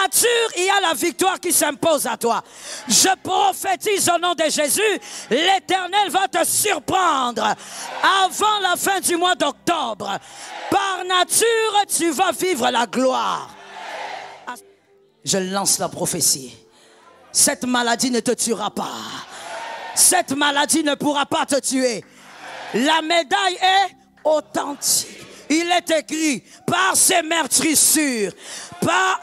nature, il y a la victoire qui s'impose à toi. Je prophétise au nom de Jésus, l'Éternel va te surprendre avant la fin du mois d'octobre. Par nature, tu vas vivre la gloire. Je lance la prophétie. Cette maladie ne te tuera pas. Cette maladie ne pourra pas te tuer. La médaille est authentique. Il est écrit, par ces meurtrissures, par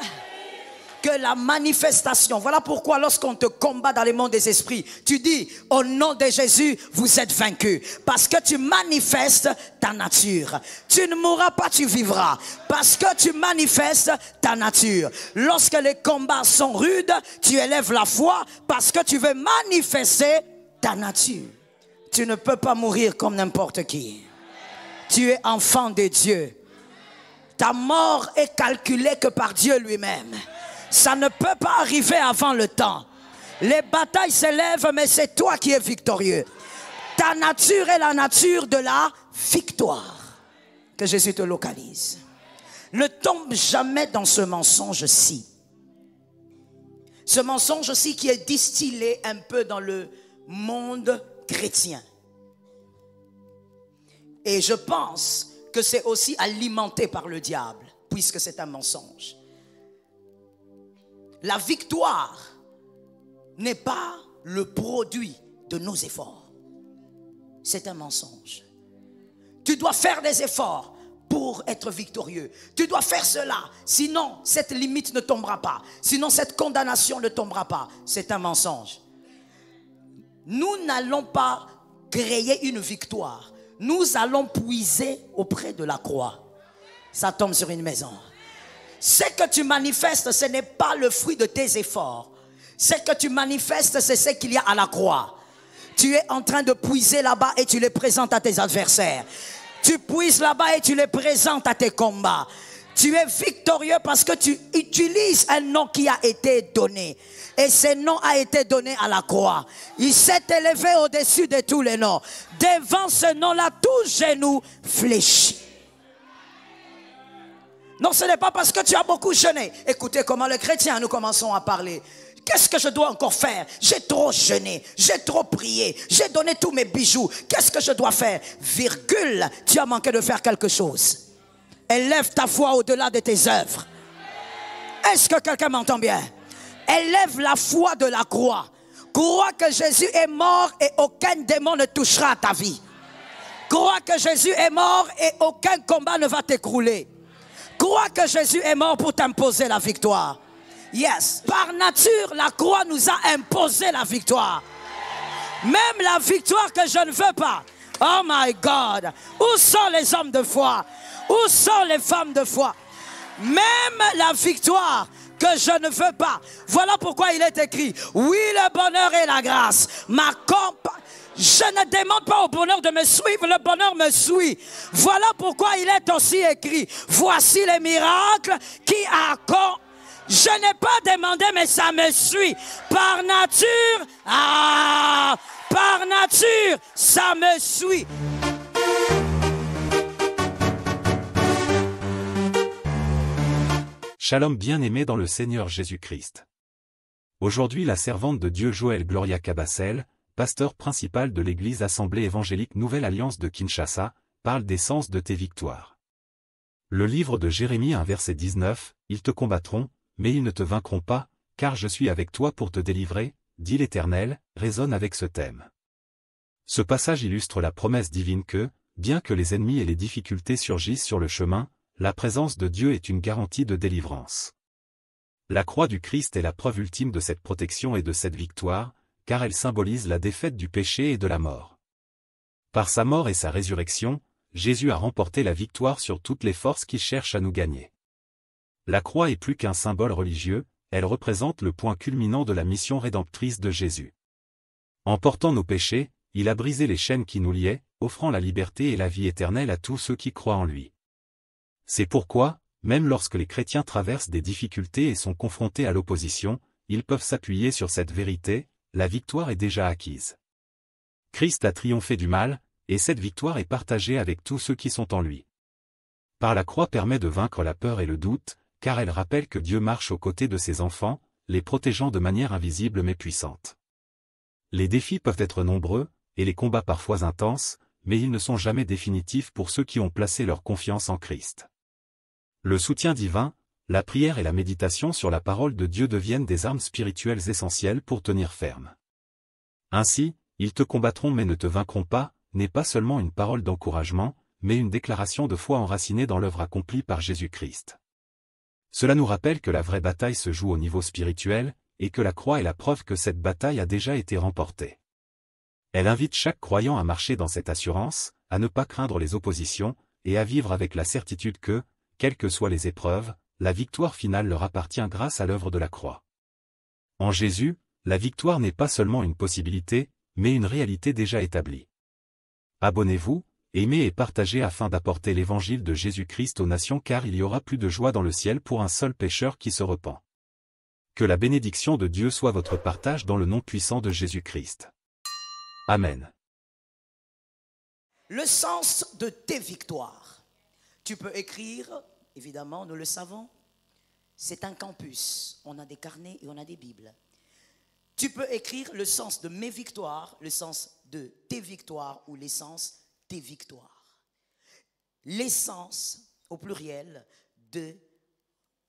que la manifestation. Voilà pourquoi lorsqu'on te combat dans le monde des esprits, tu dis, au nom de Jésus, vous êtes vaincus. Parce que tu manifestes ta nature. Tu ne mourras pas, tu vivras. Parce que tu manifestes ta nature. Lorsque les combats sont rudes, tu élèves la foi parce que tu veux manifester ta nature. Tu ne peux pas mourir comme n'importe qui. Tu es enfant de Dieu. Ta mort est calculée que par Dieu lui-même. Ça ne peut pas arriver avant le temps. Les batailles s'élèvent, mais c'est toi qui es victorieux. Ta nature est la nature de la victoire. Que Jésus te localise. Ne tombe jamais dans ce mensonge-ci. Ce mensonge-ci qui est distillé un peu dans le monde chrétien. Et je pense que c'est aussi alimenté par le diable, puisque c'est un mensonge. La victoire n'est pas le produit de nos efforts. C'est un mensonge. Tu dois faire des efforts pour être victorieux. Tu dois faire cela, sinon cette limite ne tombera pas. Sinon cette condamnation ne tombera pas. C'est un mensonge. Nous n'allons pas créer une victoire. Nous allons puiser auprès de la croix. Ça tombe sur une maison. Ce que tu manifestes, ce n'est pas le fruit de tes efforts. Ce que tu manifestes, c'est ce qu'il y a à la croix. Tu es en train de puiser là-bas et tu les présentes à tes adversaires. Tu puises là-bas et tu les présentes à tes combats. Tu es victorieux parce que tu utilises un nom qui a été donné. Et ce nom a été donné à la croix. Il s'est élevé au-dessus de tous les noms. Devant ce nom-là, tout genou fléchit. Non, ce n'est pas parce que tu as beaucoup jeûné. Écoutez comment les chrétiens, nous commençons à parler. Qu'est-ce que je dois encore faire? J'ai trop jeûné, j'ai trop prié, j'ai donné tous mes bijoux. Qu'est-ce que je dois faire? Virgule, tu as manqué de faire quelque chose. Élève ta foi au-delà de tes œuvres. Est-ce que quelqu'un m'entend bien? Élève la foi de la croix. Crois que Jésus est mort et aucun démon ne touchera à ta vie. Crois que Jésus est mort et aucun combat ne va t'écrouler. Crois que Jésus est mort pour t'imposer la victoire. Yes. Par nature, la croix nous a imposé la victoire. Même la victoire que je ne veux pas. Oh my God. Où sont les hommes de foi? Où sont les femmes de foi? Même la victoire que je ne veux pas. Voilà pourquoi il est écrit. Oui, le bonheur et la grâce. Je ne demande pas au bonheur de me suivre, le bonheur me suit. Voilà pourquoi il est aussi écrit. Voici les miracles qui accordent. Je n'ai pas demandé, mais ça me suit. Par nature, par nature, ça me suit. Shalom bien-aimé dans le Seigneur Jésus-Christ. Aujourd'hui la servante de Dieu Joël Gloria Cabassel, pasteur principal de l'église Assemblée évangélique Nouvelle Alliance de Kinshasa, parle des sens de tes victoires. Le livre de Jérémie 1 verset 19, « Ils te combattront, mais ils ne te vaincront pas, car je suis avec toi pour te délivrer, dit l'Éternel », résonne avec ce thème. Ce passage illustre la promesse divine que, bien que les ennemis et les difficultés surgissent sur le chemin, la présence de Dieu est une garantie de délivrance. La croix du Christ est la preuve ultime de cette protection et de cette victoire, car elle symbolise la défaite du péché et de la mort. Par sa mort et sa résurrection, Jésus a remporté la victoire sur toutes les forces qui cherchent à nous gagner. La croix est plus qu'un symbole religieux, elle représente le point culminant de la mission rédemptrice de Jésus. En portant nos péchés, il a brisé les chaînes qui nous liaient, offrant la liberté et la vie éternelle à tous ceux qui croient en lui. C'est pourquoi, même lorsque les chrétiens traversent des difficultés et sont confrontés à l'opposition, ils peuvent s'appuyer sur cette vérité, la victoire est déjà acquise. Christ a triomphé du mal, et cette victoire est partagée avec tous ceux qui sont en lui. Par la croix permet de vaincre la peur et le doute, car elle rappelle que Dieu marche aux côtés de ses enfants, les protégeant de manière invisible mais puissante. Les défis peuvent être nombreux, et les combats parfois intenses, mais ils ne sont jamais définitifs pour ceux qui ont placé leur confiance en Christ. Le soutien divin, la prière et la méditation sur la parole de Dieu deviennent des armes spirituelles essentielles pour tenir ferme. Ainsi, ils te combattront mais ne te vaincront pas, n'est pas seulement une parole d'encouragement, mais une déclaration de foi enracinée dans l'œuvre accomplie par Jésus-Christ. Cela nous rappelle que la vraie bataille se joue au niveau spirituel, et que la croix est la preuve que cette bataille a déjà été remportée. Elle invite chaque croyant à marcher dans cette assurance, à ne pas craindre les oppositions, et à vivre avec la certitude que, quelles que soient les épreuves, la victoire finale leur appartient grâce à l'œuvre de la croix. En Jésus, la victoire n'est pas seulement une possibilité, mais une réalité déjà établie. Abonnez-vous, aimez et partagez afin d'apporter l'évangile de Jésus-Christ aux nations car il y aura plus de joie dans le ciel pour un seul pécheur qui se repent. Que la bénédiction de Dieu soit votre partage dans le nom puissant de Jésus-Christ. Amen. Le sens de tes victoires. Tu peux écrire, évidemment, nous le savons, c'est un campus. On a des carnets et on a des Bibles. Tu peux écrire le sens de mes victoires, le sens de tes victoires ou l'essence des victoires. L'essence, au pluriel, de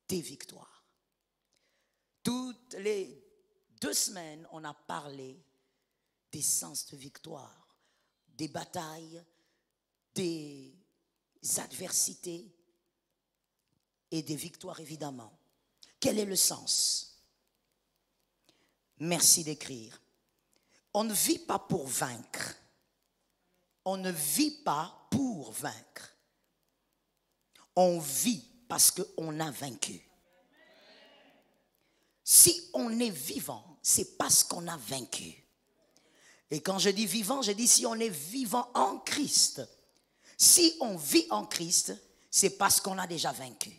tes victoires. Toutes les 2 semaines, on a parlé des sens de victoire, des batailles, des adversités et des victoires, évidemment. Quel est le sens? Merci d'écrire. On ne vit pas pour vaincre. On ne vit pas pour vaincre. On vit parce qu'on a vaincu. Si on est vivant, c'est parce qu'on a vaincu. Et quand je dis vivant, je dis si on est vivant en Christ. Si on vit en Christ, c'est parce qu'on a déjà vaincu.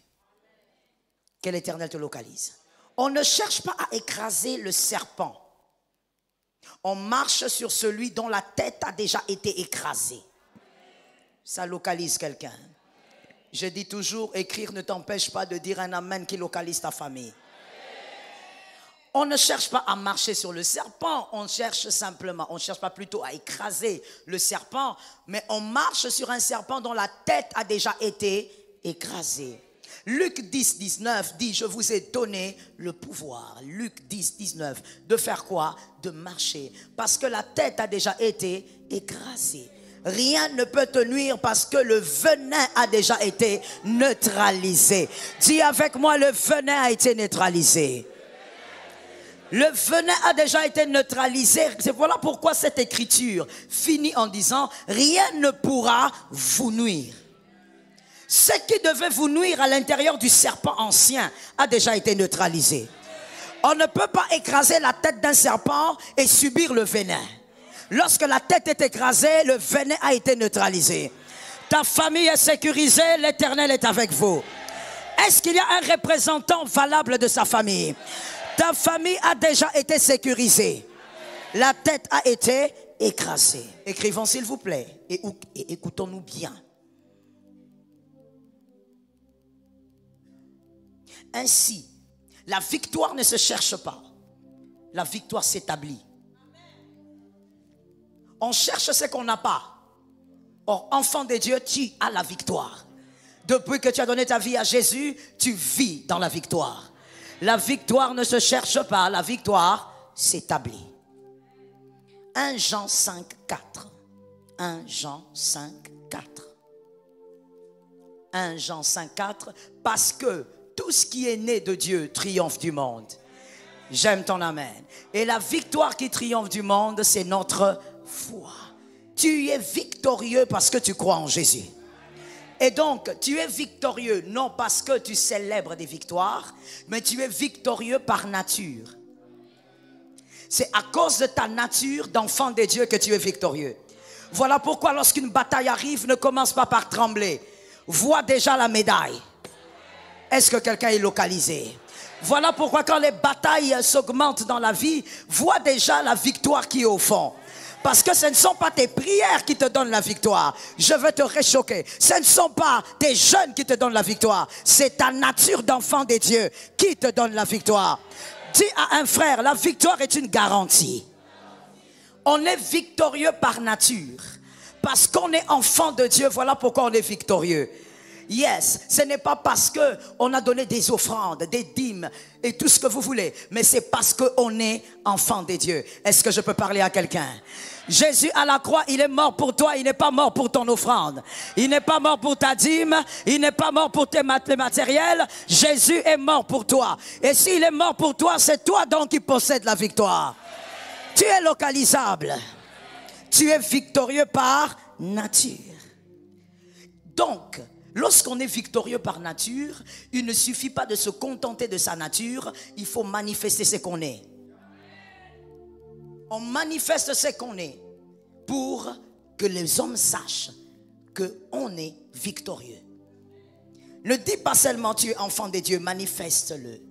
Que l'Éternel te localise. On ne cherche pas à écraser le serpent. On marche sur celui dont la tête a déjà été écrasée. Ça localise quelqu'un. Je dis toujours, écrire ne t'empêche pas de dire un amen qui localise ta famille. On ne cherche pas à marcher sur le serpent, on cherche simplement, on ne cherche pas plutôt à écraser le serpent, mais on marche sur un serpent dont la tête a déjà été écrasée. Luc 10, 19 dit, je vous ai donné le pouvoir, Luc 10, 19, de faire quoi? De marcher, parce que la tête a déjà été écrasée. Rien ne peut te nuire parce que le venin a déjà été neutralisé. Dis avec moi, le venin a été neutralisé. Le venin a déjà été neutralisé. C'est voilà pourquoi cette écriture finit en disant, rien ne pourra vous nuire. Ce qui devait vous nuire à l'intérieur du serpent ancien a déjà été neutralisé. On ne peut pas écraser la tête d'un serpent et subir le venin. Lorsque la tête est écrasée, le venin a été neutralisé. Ta famille est sécurisée, l'Éternel est avec vous. Est-ce qu'il y a un représentant valable de sa famille? Ta famille a déjà été sécurisée. La tête a été écrasée. Écrivons s'il vous plaît et écoutons-nous bien. Ainsi, la victoire ne se cherche pas. La victoire s'établit. On cherche ce qu'on n'a pas. Or, enfant de Dieu, tu as la victoire. Depuis que tu as donné ta vie à Jésus, tu vis dans la victoire. La victoire ne se cherche pas, la victoire s'établit. 1 Jean 5, 4. 1 Jean 5, 4. 1 Jean 5, 4. Parce que tout ce qui est né de Dieu triomphe du monde. J'aime ton amen. Et la victoire qui triomphe du monde, c'est notre foi. Tu es victorieux parce que tu crois en Jésus. Et donc, tu es victorieux non parce que tu célèbres des victoires, mais tu es victorieux par nature. C'est à cause de ta nature d'enfant de Dieu que tu es victorieux. Voilà pourquoi lorsqu'une bataille arrive, ne commence pas par trembler. Vois déjà la médaille. Est-ce que quelqu'un est localisé? Voilà pourquoi quand les batailles s'augmentent dans la vie, vois déjà la victoire qui est au fond. Parce que ce ne sont pas tes prières qui te donnent la victoire. Je veux te réchoquer. Ce ne sont pas tes jeûnes qui te donnent la victoire. C'est ta nature d'enfant des dieux qui te donne la victoire. Dis à un frère, la victoire est une garantie. On est victorieux par nature. Parce qu'on est enfant de Dieu, voilà pourquoi on est victorieux. Yes, ce n'est pas parce qu'on a donné des offrandes, des dîmes et tout ce que vous voulez, mais c'est parce qu'on est enfant de Dieu. Est-ce que je peux parler à quelqu'un? Jésus à la croix, il est mort pour toi, il n'est pas mort pour ton offrande. Il n'est pas mort pour ta dîme, il n'est pas mort pour tes matériels. Jésus est mort pour toi. Et s'il est mort pour toi, c'est toi donc qui possèdes la victoire. Tu es localisable. Tu es victorieux par nature. Donc, lorsqu'on est victorieux par nature, il ne suffit pas de se contenter de sa nature, il faut manifester ce qu'on est. On manifeste ce qu'on est pour que les hommes sachent qu'on est victorieux. Ne dis pas seulement tu es enfant de Dieu, manifeste-le.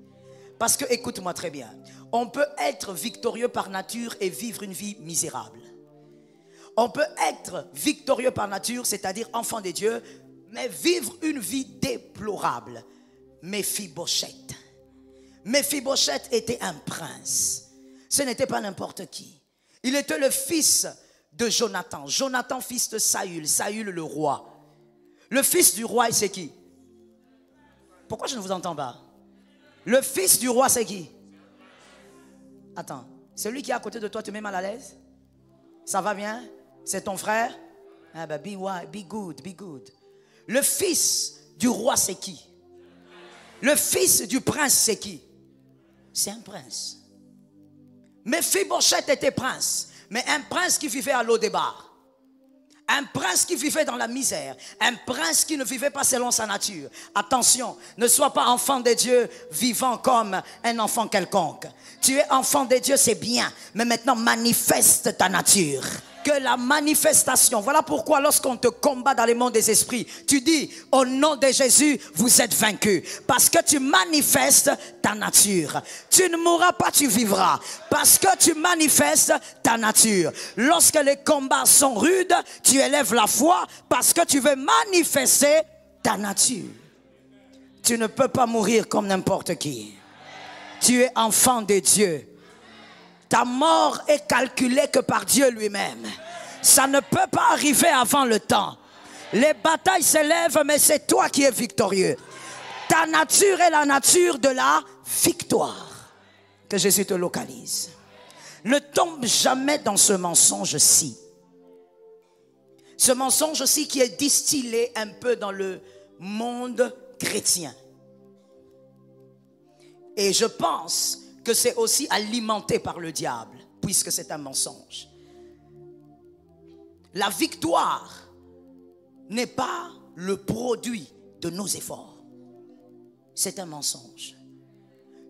Parce que, écoute-moi très bien, on peut être victorieux par nature et vivre une vie misérable. On peut être victorieux par nature, c'est-à-dire enfant de Dieu, mais vivre une vie déplorable. Méphibosheth. Méphibosheth était un prince. Ce n'était pas n'importe qui. Il était le fils de Jonathan. Jonathan, fils de Saül. Saül, le roi. Le fils du roi, c'est qui? Pourquoi je ne vous entends pas? Le fils du roi, c'est qui? Attends. Celui qui est à côté de toi te met mal à l'aise? Ça va bien? C'est ton frère? Ah ben, be good, be good. Le fils du roi, c'est qui? Le fils du prince, c'est qui? C'est un prince. Méphibosheth était prince, mais un prince qui vivait à Lo-Débar. Un prince qui vivait dans la misère. Un prince qui ne vivait pas selon sa nature. Attention, ne sois pas enfant de Dieu vivant comme un enfant quelconque. Tu es enfant de Dieu, c'est bien, mais maintenant manifeste ta nature. Que la manifestation, voilà pourquoi lorsqu'on te combat dans les mondes des esprits, tu dis au nom de Jésus, vous êtes vaincus. Parce que tu manifestes ta nature. Tu ne mourras pas, tu vivras. Parce que tu manifestes ta nature. Lorsque les combats sont rudes, tu élèves la foi parce que tu veux manifester ta nature. Tu ne peux pas mourir comme n'importe qui. Tu es enfant de Dieu. Ta mort est calculée que par Dieu lui-même. Ça ne peut pas arriver avant le temps. Les batailles s'élèvent, mais c'est toi qui es victorieux. Ta nature est la nature de la victoire. Que Jésus te localise. Ne tombe jamais dans ce mensonge-ci. Ce mensonge-ci qui est distillé un peu dans le monde chrétien. Et je pense que c'est aussi alimenté par le diable, puisque c'est un mensonge. La victoire n'est pas le produit de nos efforts. C'est un mensonge.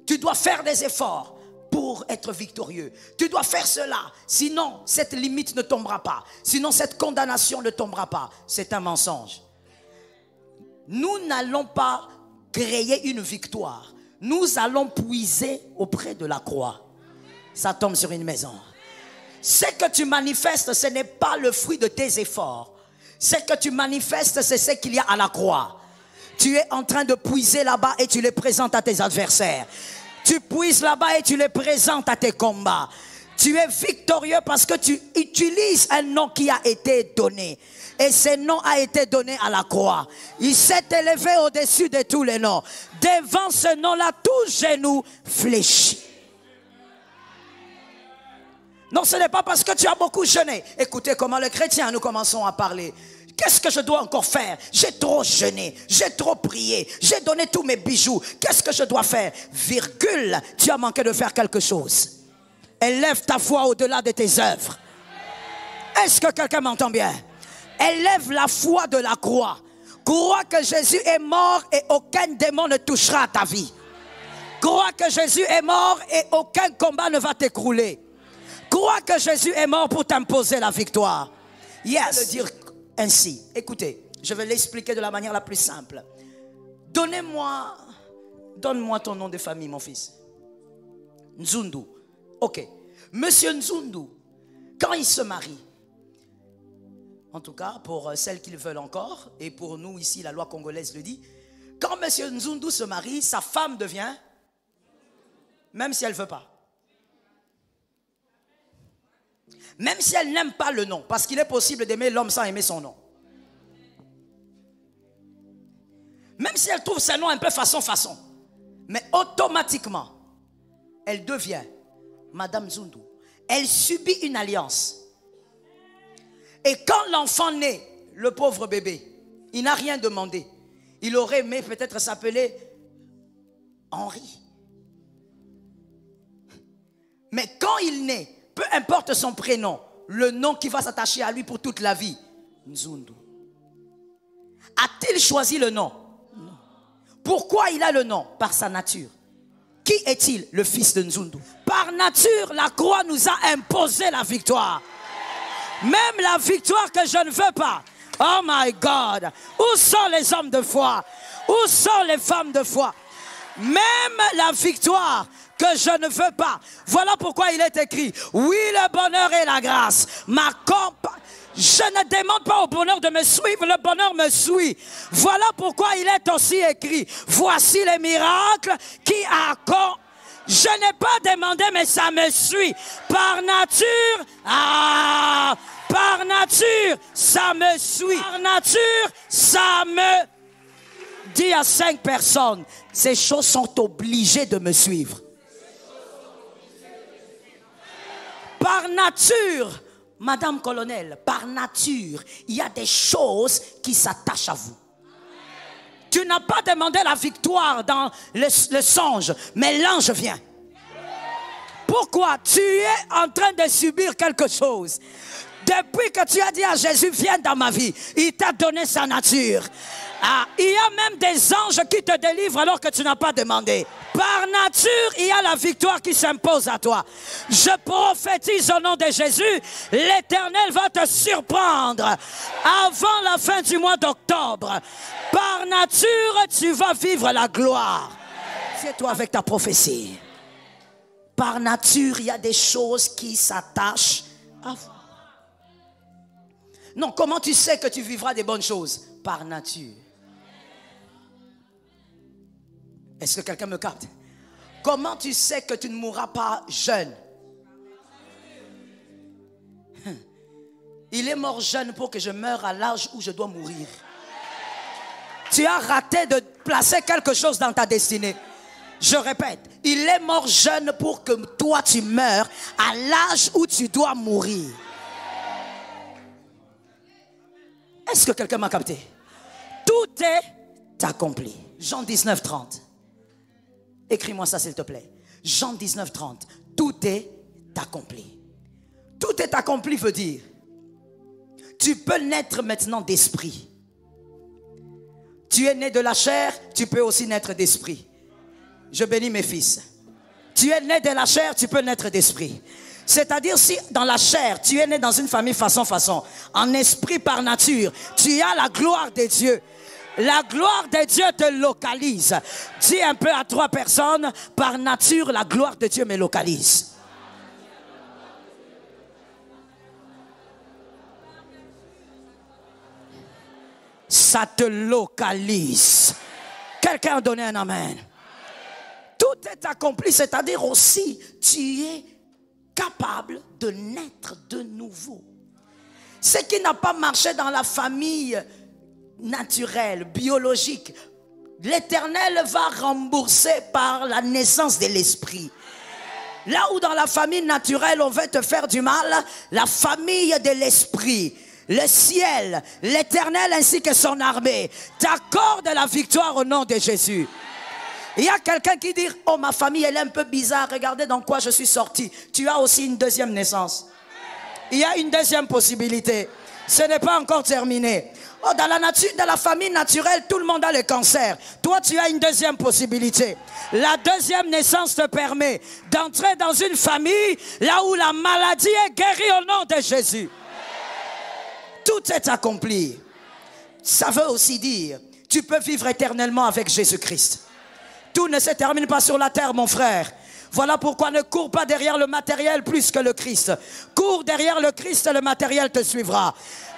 Tu dois faire des efforts pour être victorieux. Tu dois faire cela, sinon cette limite ne tombera pas. Sinon cette condamnation ne tombera pas. C'est un mensonge. Nous n'allons pas créer une victoire. Nous allons puiser auprès de la croix. Ça tombe sur une maison. Ce que tu manifestes, ce n'est pas le fruit de tes efforts. Ce que tu manifestes, c'est ce qu'il y a à la croix. Tu es en train de puiser là-bas et tu les présentes à tes adversaires. Tu puises là-bas et tu les présentes à tes combats. Tu es victorieux parce que tu utilises un nom qui a été donné. Et ce nom a été donné à la croix. Il s'est élevé au-dessus de tous les noms. Devant ce nom-là, tout genou fléchit. Non, ce n'est pas parce que tu as beaucoup jeûné. Écoutez comment les chrétiens, nous commençons à parler. Qu'est-ce que je dois encore faire? J'ai trop jeûné, j'ai trop prié, j'ai donné tous mes bijoux. Qu'est-ce que je dois faire? Virgule, tu as manqué de faire quelque chose. Élève ta foi au-delà de tes œuvres. Est-ce que quelqu'un m'entend bien? Élève la foi de la croix. Crois que Jésus est mort et aucun démon ne touchera à ta vie. Crois que Jésus est mort et aucun combat ne va t'écrouler. Crois que Jésus est mort pour t'imposer la victoire. Yes. Le dire ainsi. Écoutez, je vais l'expliquer de la manière la plus simple. Donne-moi ton nom de famille, mon fils. Nzundu. Ok. Monsieur Nzundu, quand ils se marient, en tout cas pour celles qui le veulent encore, et pour nous ici la loi congolaise le dit, quand M. Nzundu se marie, sa femme devient, même si elle ne veut pas. Même si elle n'aime pas le nom, parce qu'il est possible d'aimer l'homme sans aimer son nom. Même si elle trouve ce nom un peu façon, mais automatiquement, elle devient Madame Zundu. Elle subit une alliance. Et quand l'enfant naît, le pauvre bébé, il n'a rien demandé. Il aurait aimé peut-être s'appeler Henri. Mais quand il naît, peu importe son prénom, le nom qui va s'attacher à lui pour toute la vie, Nzundu. A-t-il choisi le nom? Non. Pourquoi il a le nom? Par sa nature. Qui est-il? Le fils de Nzundu. Par nature, la croix nous a imposé la victoire. Même la victoire que je ne veux pas. Oh my God. Où sont les hommes de foi? Où sont les femmes de foi? Même la victoire que je ne veux pas. Voilà pourquoi il est écrit, oui, le bonheur et la grâce m'accompagnent. Je ne demande pas au bonheur de me suivre, le bonheur me suit. Voilà pourquoi il est aussi écrit, voici les miracles qui accompagnent. Je n'ai pas demandé, mais ça me suit. Par nature, par nature, ça me suit. Par nature, ça me dit à 5 personnes, ces choses sont obligées de me suivre. Par nature, Madame Colonel, par nature, il y a des choses qui s'attachent à vous. Tu n'as pas demandé la victoire dans le songe, mais l'ange vient. Pourquoi? Tu es en train de subir quelque chose. Depuis que tu as dit à Jésus, viens dans ma vie, il t'a donné sa nature. Il y a même des anges qui te délivrent alors que tu n'as pas demandé. Par nature, il y a la victoire qui s'impose à toi. Je prophétise au nom de Jésus, l'Éternel va te surprendre avant la fin du mois d'octobre. Par nature, tu vas vivre la gloire. C'est toi avec ta prophétie. Par nature, il y a des choses qui s'attachent à vous. Non, comment tu sais que tu vivras des bonnes choses? Par nature. Est-ce que quelqu'un me capte? Comment tu sais que tu ne mourras pas jeune? Il est mort jeune pour que je meure à l'âge où je dois mourir. Tu as raté de placer quelque chose dans ta destinée. Je répète, il est mort jeune pour que toi tu meurs à l'âge où tu dois mourir. Est-ce que quelqu'un m'a capté? Tout est accompli. Jean 19, 30. Écris-moi ça s'il te plaît. Jean 19, 30. Tout est accompli. Tout est accompli veut dire, tu peux naître maintenant d'esprit. Tu es né de la chair, tu peux aussi naître d'esprit. Je bénis mes fils. Tu es né de la chair, tu peux naître d'esprit. C'est-à-dire si dans la chair, tu es né dans une famille façon, en esprit par nature, tu as la gloire de Dieu. La gloire de Dieu te localise. Dis un peu à 3 personnes, par nature, la gloire de Dieu me localise. Ça te localise. Quelqu'un a donné un amen. Tout est accompli, c'est-à-dire aussi, tu es capable de naître de nouveau. Ce qui n'a pas marché dans la famille naturelle, biologique, l'Éternel va rembourser par la naissance de l'esprit. Là où dans la famille naturelle on veut te faire du mal, la famille de l'esprit, le ciel, l'Éternel ainsi que son armée t'accorde la victoire au nom de Jésus. Il y a quelqu'un qui dit, oh ma famille elle est un peu bizarre, regardez dans quoi je suis sorti. Tu as aussi une deuxième naissance. Il y a une deuxième possibilité. Ce n'est pas encore terminé. Oh, dans la nature, dans la famille naturelle, tout le monde a le cancer. Toi, tu as une deuxième possibilité. La deuxième naissance te permet d'entrer dans une famille là où la maladie est guérie au nom de Jésus. Tout est accompli. Ça veut aussi dire, tu peux vivre éternellement avec Jésus-Christ. Tout ne se termine pas sur la terre, mon frère. Voilà pourquoi ne cours pas derrière le matériel plus que le Christ. Cours derrière le Christ, le matériel te suivra.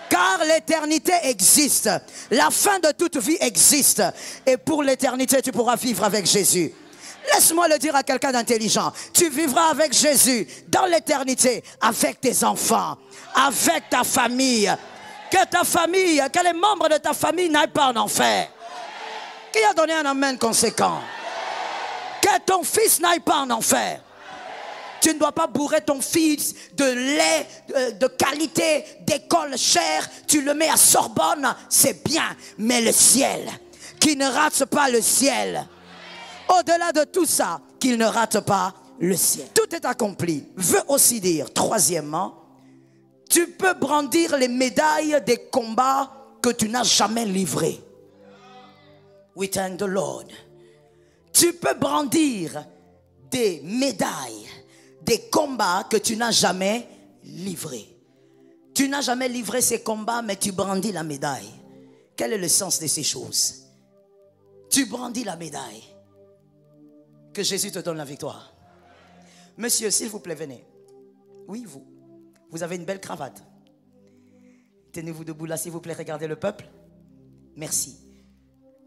Car l'éternité existe. La fin de toute vie existe. Et pour l'éternité, tu pourras vivre avec Jésus. Laisse-moi le dire à quelqu'un d'intelligent. Tu vivras avec Jésus dans l'éternité, avec tes enfants, avec ta famille. Que ta famille, que les membres de ta famille n'aillent pas en enfer. Qui a donné un amen conséquent? Que ton fils n'aille pas en enfer. Tu ne dois pas bourrer ton fils de lait de qualité, d'école chère. Tu le mets à Sorbonne, c'est bien. Mais le ciel, qui ne rate pas le ciel. Au-delà de tout ça, qu'il ne rate pas le ciel. Tout est accompli. Veut aussi dire, troisièmement, tu peux brandir les médailles des combats que tu n'as jamais livrés. We thank the Lord. Tu peux brandir des médailles, des combats que tu n'as jamais livrés. Tu n'as jamais livré ces combats, mais tu brandis la médaille. Quel est le sens de ces choses? Tu brandis la médaille. Que Jésus te donne la victoire. Monsieur, s'il vous plaît, venez. Oui, vous. Vous avez une belle cravate. Tenez-vous debout là, s'il vous plaît. Regardez le peuple. Merci.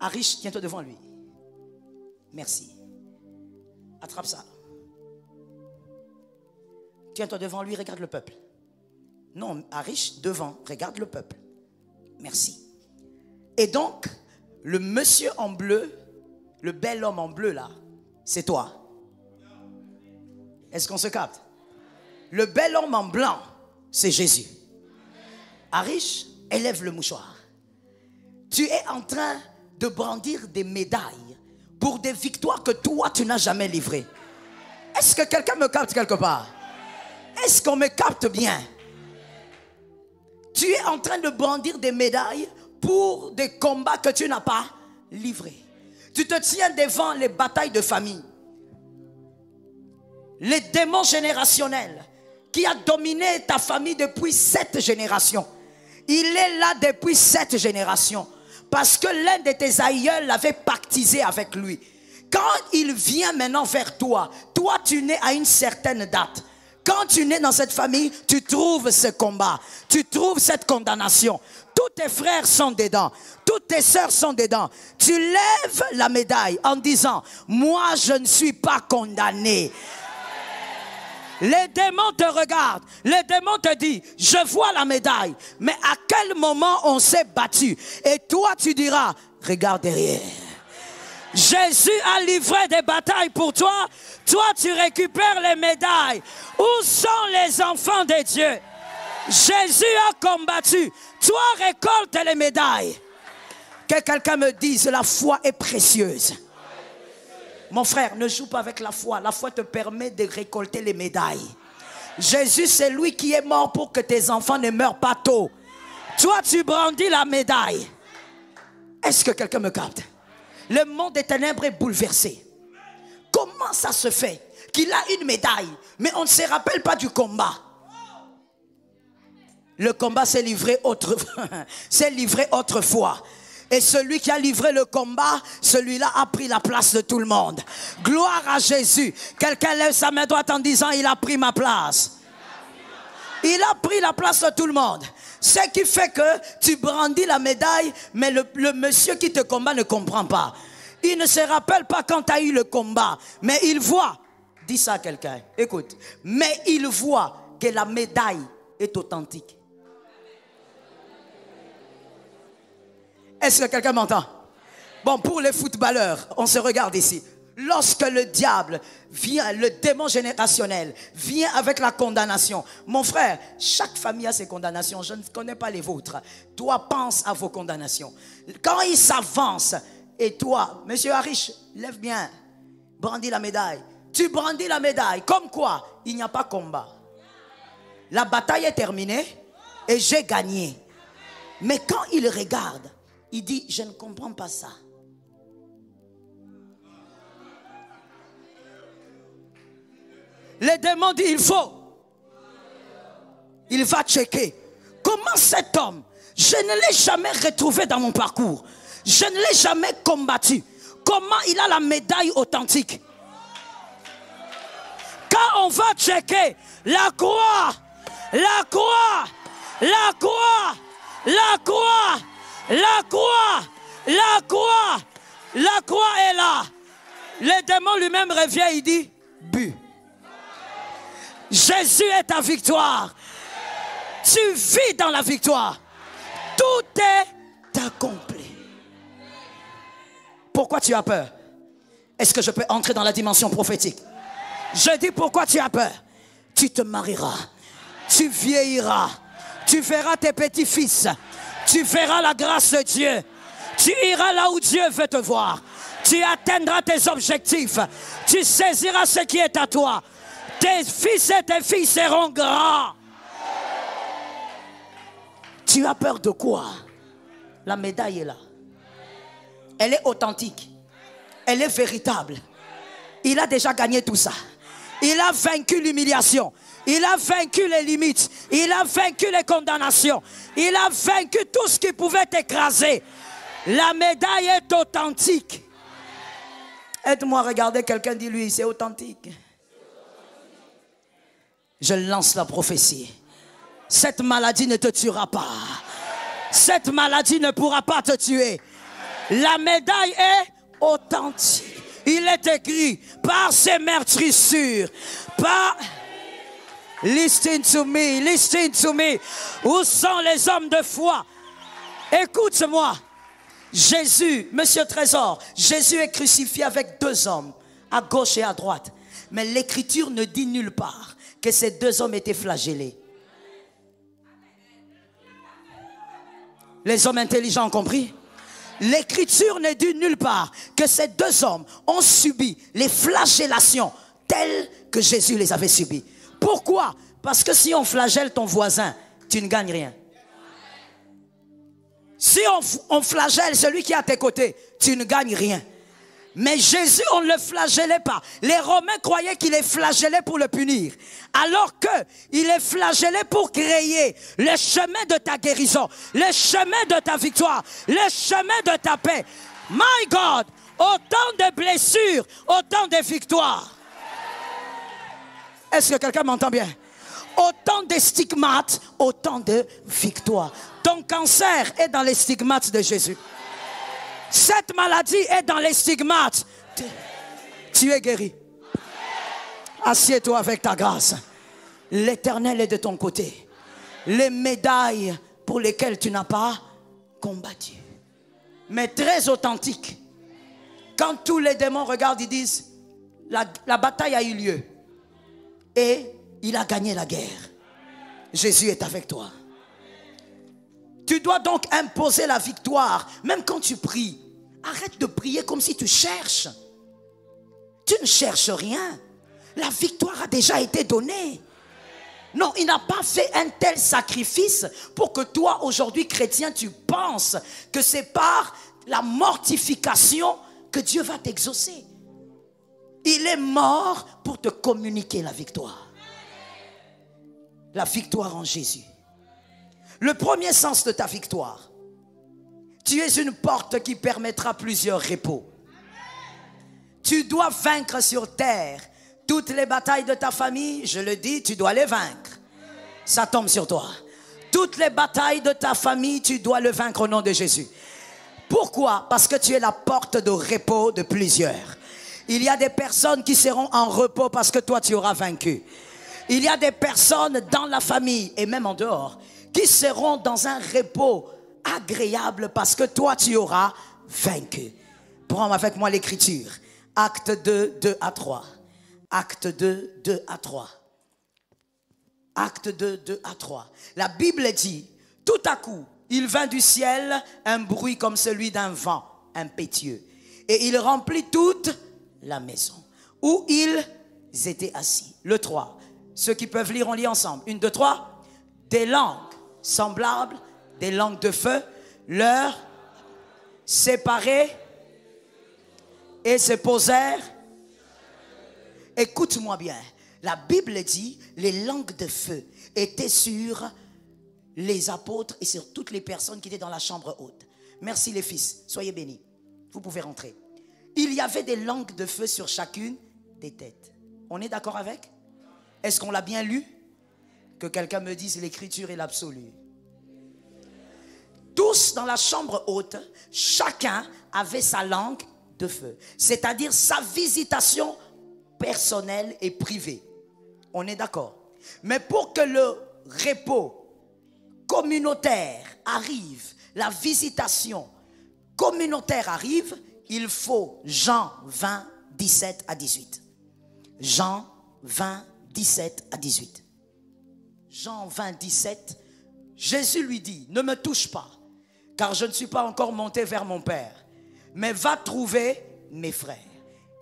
Arish, tiens-toi devant lui. Merci. Attrape ça. Tiens-toi devant lui, regarde le peuple. Non, Arish, devant, regarde le peuple. Merci. Et donc, le monsieur en bleu, le bel homme en bleu là, c'est toi. Est-ce qu'on se capte? Le bel homme en blanc, c'est Jésus. Arish, élève le mouchoir. Tu es en train de brandir des médailles pour des victoires que toi, tu n'as jamais livrées. Est-ce que quelqu'un me capte quelque part? Est-ce qu'on me capte bien? Tu es en train de brandir des médailles pour des combats que tu n'as pas livrés. Tu te tiens devant les batailles de famille. Les démons générationnels qui a dominé ta famille depuis 7 générations. Il est là depuis 7 générations. Parce que l'un de tes aïeuls l'avait pactisé avec lui. Quand il vient maintenant vers toi, toi tu nais à une certaine date. Quand tu nais dans cette famille, tu trouves ce combat. Tu trouves cette condamnation. Tous tes frères sont dedans. Toutes tes sœurs sont dedans. Tu lèves la médaille en disant, moi je ne suis pas condamné. Les démons te regardent. Les démons te disent, je vois la médaille. Mais à quel moment on s'est battu? Et toi tu diras, regarde derrière. Jésus a livré des batailles pour toi. Toi tu récupères les médailles. Où sont les enfants de Dieu? Jésus a combattu. Toi récolte les médailles. Que quelqu'un me dise, la foi est précieuse. Mon frère, ne joue pas avec la foi. La foi te permet de récolter les médailles. Jésus, c'est lui qui est mort pour que tes enfants ne meurent pas tôt. Toi, tu brandis la médaille. Est-ce que quelqu'un me capte? Le monde des ténèbres est bouleversé. Comment ça se fait qu'il a une médaille, mais on ne se rappelle pas du combat? Le combat s'est livré autrefois. Et celui qui a livré le combat, celui-là a pris la place de tout le monde. Gloire à Jésus. Quelqu'un lève sa main droite en disant, il a pris ma place. Il a pris la place de tout le monde. Ce qui fait que tu brandis la médaille, mais le monsieur qui te combat ne comprend pas. Il ne se rappelle pas quand tu as eu le combat, mais il voit. Dis ça à quelqu'un. Écoute. Mais il voit que la médaille est authentique. Est-ce que quelqu'un m'entend? Bon, pour les footballeurs, on se regarde ici. Lorsque le diable vient, le démon générationnel vient avec la condamnation. Mon frère, chaque famille a ses condamnations. Je ne connais pas les vôtres. Toi, pense à vos condamnations. Quand il s'avance, et toi, monsieur Arish, lève bien, brandis la médaille. Tu brandis la médaille. Comme quoi, il n'y a pas combat. La bataille est terminée et j'ai gagné. Mais quand il regarde, il dit, je ne comprends pas ça. Les démons disent, il faut. Il va checker. Comment cet homme, je ne l'ai jamais retrouvé dans mon parcours. Je ne l'ai jamais combattu. Comment il a la médaille authentique? On va checker la croix, la croix, la croix, la croix, la croix, la croix, la croix est là. Le démon lui-même revient, il dit, bu. Jésus est ta victoire. Tu vis dans la victoire. Tout est accompli. Pourquoi tu as peur? Est-ce que je peux entrer dans la dimension prophétique? Je dis pourquoi tu as peur. Tu te marieras. Tu vieilliras. Tu verras tes petits-fils. Tu verras la grâce de Dieu. Tu iras là où Dieu veut te voir. Tu atteindras tes objectifs. Tu saisiras ce qui est à toi. Tes fils et tes filles seront grands. Tu as peur de quoi? La médaille est là. Elle est authentique. Elle est véritable. Il a déjà gagné tout ça. Il a vaincu l'humiliation. Il a vaincu les limites. Il a vaincu les condamnations. Il a vaincu tout ce qui pouvait t'écraser. La médaille est authentique. Aide-moi à regarder quelqu'un, dis-lui, c'est authentique. Je lance la prophétie. Cette maladie ne te tuera pas. Cette maladie ne pourra pas te tuer. La médaille est authentique. Il est écrit par ces meurtrissures, par... Listen to me, listen to me. Où sont les hommes de foi? Écoute-moi. Jésus, Monsieur Trésor, Jésus est crucifié avec deux hommes, à gauche et à droite. Mais l'Écriture ne dit nulle part que ces deux hommes étaient flagellés. Les hommes intelligents ont compris? L'Écriture ne dit nulle part que ces deux hommes ont subi les flagellations telles que Jésus les avait subies. Pourquoi? Parce que si on flagelle ton voisin, tu ne gagnes rien. Si on flagelle celui qui est à tes côtés, tu ne gagnes rien. Mais Jésus, on ne le flagellait pas. Les Romains croyaient qu'il est flagellé pour le punir. Alors qu'il est flagellé pour créer le chemin de ta guérison, le chemin de ta victoire, le chemin de ta paix. My God, autant de blessures, autant de victoires. Est-ce que quelqu'un m'entend bien? Autant de stigmates, autant de victoires. Ton cancer est dans les stigmates de Jésus. Cette maladie est dans les stigmates. Tu es guéri. Assieds-toi avec ta grâce. L'Éternel est de ton côté. Les médailles pour lesquelles tu n'as pas combattu. Mais très authentique. Quand tous les démons regardent, ils disent, la bataille a eu lieu. Et il a gagné la guerre. Jésus est avec toi. Tu dois donc imposer la victoire. Même quand tu pries, arrête de prier comme si tu cherches. Tu ne cherches rien. La victoire a déjà été donnée. Non, il n'a pas fait un tel sacrifice pour que toi, aujourd'hui, chrétien, tu penses que c'est par la mortification que Dieu va t'exaucer. Il est mort pour te communiquer la victoire. La victoire en Jésus. Le premier sens de ta victoire. Tu es une porte qui permettra plusieurs repos. Tu dois vaincre sur terre. Toutes les batailles de ta famille, je le dis, tu dois les vaincre. Ça tombe sur toi. Toutes les batailles de ta famille, tu dois le vaincre au nom de Jésus. Pourquoi? Parce que tu es la porte de repos de plusieurs. Il y a des personnes qui seront en repos parce que toi tu auras vaincu. Il y a des personnes dans la famille et même en dehors qui seront dans un repos agréable parce que toi tu auras vaincu. Prends avec moi l'écriture. Acte 2, 2 à 3. Acte 2, 2 à 3. Acte 2, 2 à 3. La Bible dit, tout à coup, il vint du ciel un bruit comme celui d'un vent impétueux. Et il remplit toute la maison où ils étaient assis. Le 3. Ceux qui peuvent lire, on lit ensemble. 1, 2, 3. Des langues semblables, des langues de feu, leur séparées et se posèrent. Écoute-moi bien. La Bible dit, les langues de feu étaient sur les apôtres et sur toutes les personnes qui étaient dans la chambre haute. Merci les fils, soyez bénis. Vous pouvez rentrer. Il y avait des langues de feu sur chacune des têtes. On est d'accord avec? Est-ce qu'on l'a bien lu? Que quelqu'un me dise l'écriture est l'absolu. Tous dans la chambre haute, chacun avait sa langue de feu. C'est-à-dire sa visitation personnelle et privée. On est d'accord? Mais pour que le repos communautaire arrive, la visitation communautaire arrive, il faut Jean 20, 17 à 18. Jean 20, 17 à 18. Jean 20, 17, Jésus lui dit, ne me touche pas, car je ne suis pas encore monté vers mon Père, mais va trouver mes frères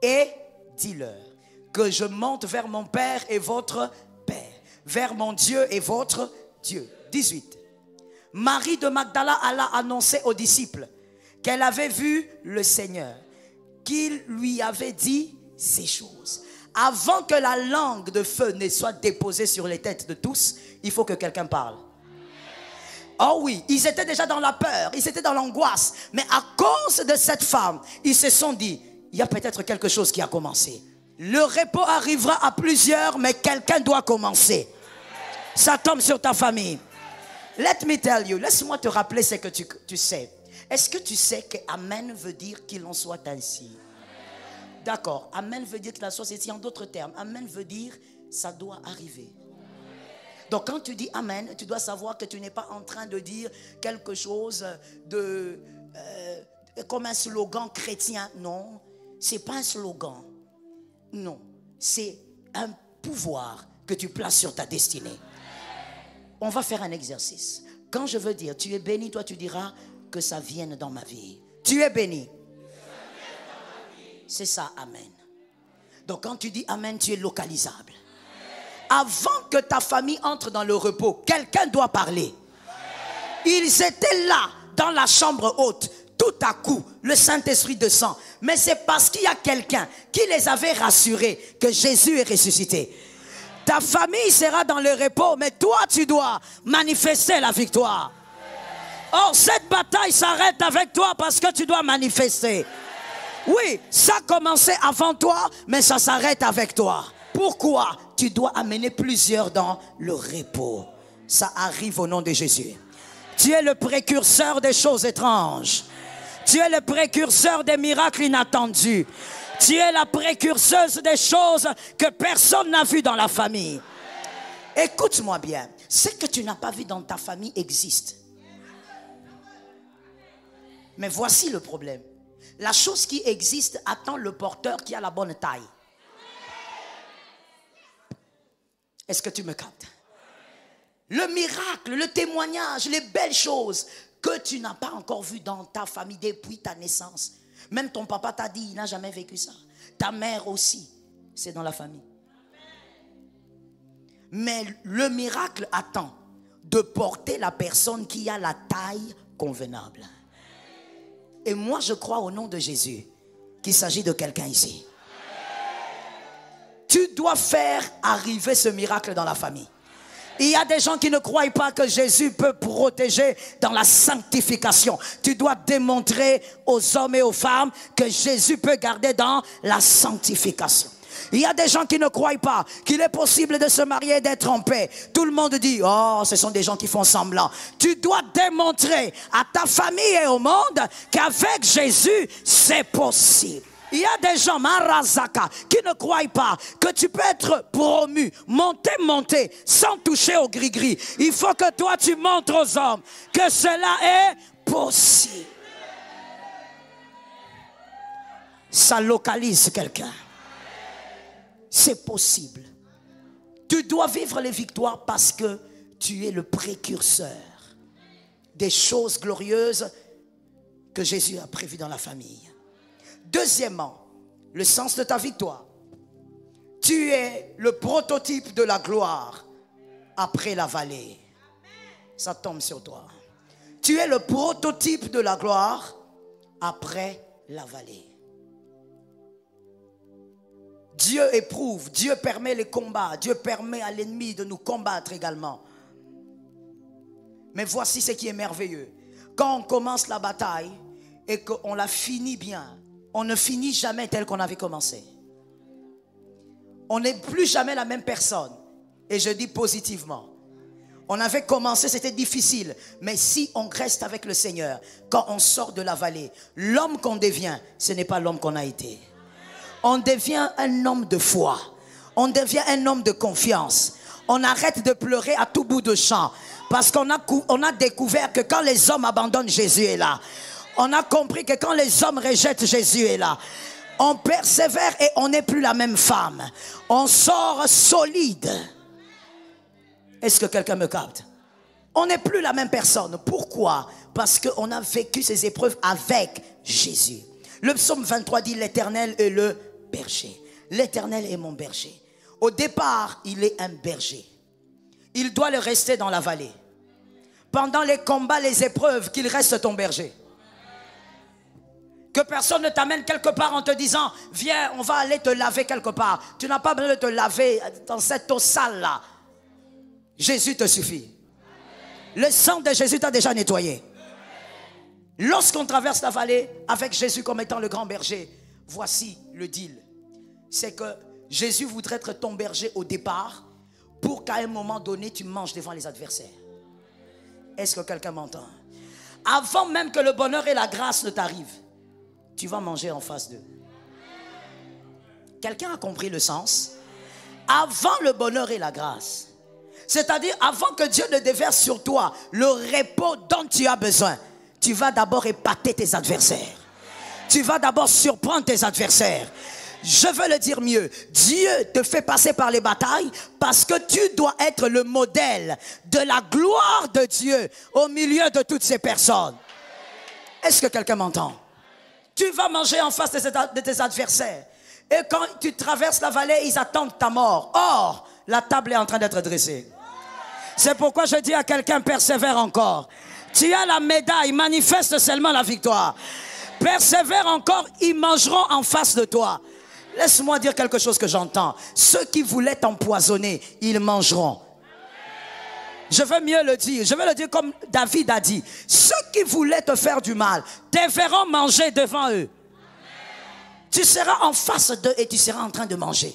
et dis-leur que je monte vers mon Père et votre Père, vers mon Dieu et votre Dieu. 18. Marie de Magdala alla annoncer aux disciples qu'elle avait vu le Seigneur, qu'il lui avait dit ces choses. Avant que la langue de feu ne soit déposée sur les têtes de tous, il faut que quelqu'un parle. Oh oui, ils étaient déjà dans la peur, ils étaient dans l'angoisse. Mais à cause de cette femme, ils se sont dit, il y a peut-être quelque chose qui a commencé. Le repos arrivera à plusieurs, mais quelqu'un doit commencer. Ça tombe sur ta famille. Let me tell you, laisse-moi te rappeler ce que tu sais. Est-ce que tu sais que Amen veut dire qu'il en soit ainsi? D'accord, Amen veut dire que la chose est ainsi. En d'autres termes, Amen veut dire ça doit arriver. Donc quand tu dis Amen, tu dois savoir que tu n'es pas en train de dire quelque chose de comme un slogan chrétien. Non, c'est pas un slogan. Non, c'est un pouvoir que tu places sur ta destinée. On va faire un exercice. Quand je veux dire tu es béni, toi tu diras que ça vienne dans ma vie. Tu es béni. C'est ça, Amen. Donc quand tu dis Amen, tu es localisable. Avant que ta famille entre dans le repos, quelqu'un doit parler. Ils étaient là, dans la chambre haute. Tout à coup, le Saint-Esprit descend. Mais c'est parce qu'il y a quelqu'un qui les avait rassurés que Jésus est ressuscité. Ta famille sera dans le repos, mais toi, tu dois manifester la victoire. Or, cette bataille s'arrête avec toi parce que tu dois manifester. Oui, ça a commencé avant toi, mais ça s'arrête avec toi. Pourquoi? Tu dois amener plusieurs dans le repos. Ça arrive au nom de Jésus. Tu es le précurseur des choses étranges. Tu es le précurseur des miracles inattendus. Tu es la précurseuse des choses que personne n'a vues dans la famille. Écoute-moi bien. Ce que tu n'as pas vu dans ta famille existe. Mais voici le problème. La chose qui existe attend le porteur qui a la bonne taille. Est-ce que tu me captes? Le miracle, le témoignage, les belles choses que tu n'as pas encore vues dans ta famille depuis ta naissance. Même ton papa t'a dit, il n'a jamais vécu ça. Ta mère aussi, c'est dans la famille. Mais le miracle attend de porter la personne qui a la taille convenable. Et moi, je crois au nom de Jésus qu'il s'agit de quelqu'un ici. Tu dois faire arriver ce miracle dans la famille. Il y a des gens qui ne croient pas que Jésus peut protéger dans la sanctification. Tu dois démontrer aux hommes et aux femmes que Jésus peut garder dans la sanctification. Il y a des gens qui ne croient pas qu'il est possible de se marier et d'être en paix. Tout le monde dit, oh, ce sont des gens qui font semblant. Tu dois démontrer à ta famille et au monde qu'avec Jésus, c'est possible. Il y a des gens, Marazaka, qui ne croient pas que tu peux être promu, monter, sans toucher au gris-gris. Il faut que toi, tu montres aux hommes que cela est possible. Ça localise quelqu'un. C'est possible. Tu dois vivre les victoires parce que tu es le précurseur des choses glorieuses que Jésus a prévues dans la famille. Deuxièmement, le sens de ta victoire. Tu es le prototype de la gloire après la vallée. Ça tombe sur toi. Tu es le prototype de la gloire après la vallée. Dieu éprouve, Dieu permet les combats, Dieu permet à l'ennemi de nous combattre également. Mais voici ce qui est merveilleux. Quand on commence la bataille et qu'on la finit bien, on ne finit jamais tel qu'on avait commencé. On n'est plus jamais la même personne. Et je dis positivement. On avait commencé, c'était difficile. Mais si on reste avec le Seigneur, quand on sort de la vallée, l'homme qu'on devient, ce n'est pas l'homme qu'on a été. On devient un homme de foi. On devient un homme de confiance. On arrête de pleurer à tout bout de champ. Parce qu'on a découvert que quand les hommes abandonnent, Jésus est là. On a compris que quand les hommes rejettent, Jésus est là. On persévère et on n'est plus la même femme. On sort solide. Est-ce que quelqu'un me capte? On n'est plus la même personne. Pourquoi? Parce qu'on a vécu ces épreuves avec Jésus. Le psaume 23 dit: l'Éternel est le berger. L'Éternel est mon berger. Au départ, il est un berger. Il doit le rester dans la vallée. Pendant les combats, les épreuves, qu'il reste ton berger. Que personne ne t'amène quelque part en te disant: viens, on va aller te laver quelque part. Tu n'as pas besoin de te laver dans cette eau sale là. Jésus te suffit. Le sang de Jésus t'a déjà nettoyé. Lorsqu'on traverse la vallée avec Jésus comme étant le grand berger, voici le deal. C'est que Jésus voudrait être ton berger au départ pour qu'à un moment donné, tu manges devant les adversaires. Est-ce que quelqu'un m'entend? Avant même que le bonheur et la grâce ne t'arrivent, tu vas manger en face d'eux. Quelqu'un a compris le sens? Avant le bonheur et la grâce, c'est-à-dire avant que Dieu ne déverse sur toi le repos dont tu as besoin, tu vas d'abord épater tes adversaires. Tu vas d'abord surprendre tes adversaires. Je veux le dire mieux, Dieu te fait passer par les batailles parce que tu dois être le modèle de la gloire de Dieu au milieu de toutes ces personnes. Est-ce que quelqu'un m'entend? Tu vas manger en face de tes adversaires. Et quand tu traverses la vallée, ils attendent ta mort. Or, la table est en train d'être dressée. C'est pourquoi je dis à quelqu'un: persévère encore. Tu as la médaille, manifeste seulement la victoire. Persévère encore, ils mangeront en face de toi. Laisse-moi dire quelque chose que j'entends. Ceux qui voulaient t'empoisonner, ils mangeront. Je veux mieux le dire. Je veux le dire comme David a dit. Ceux qui voulaient te faire du mal, te verront manger devant eux. Tu seras en face d'eux et tu seras en train de manger.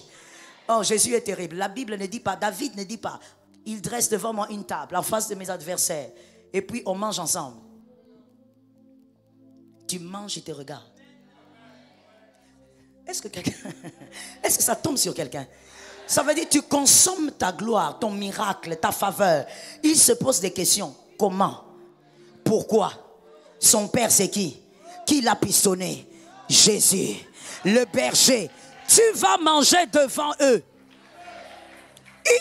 Oh, Jésus est terrible. La Bible ne dit pas, David ne dit pas: il dresse devant moi une table en face de mes adversaires et puis on mange ensemble. Tu manges et te regardes. Est-ce que ça tombe sur quelqu'un? Ça veut dire tu consommes ta gloire, ton miracle, ta faveur. Il se pose des questions. Comment? Pourquoi? Son père c'est qui? Qui l'a pistonné? Jésus, le berger. Tu vas manger devant eux.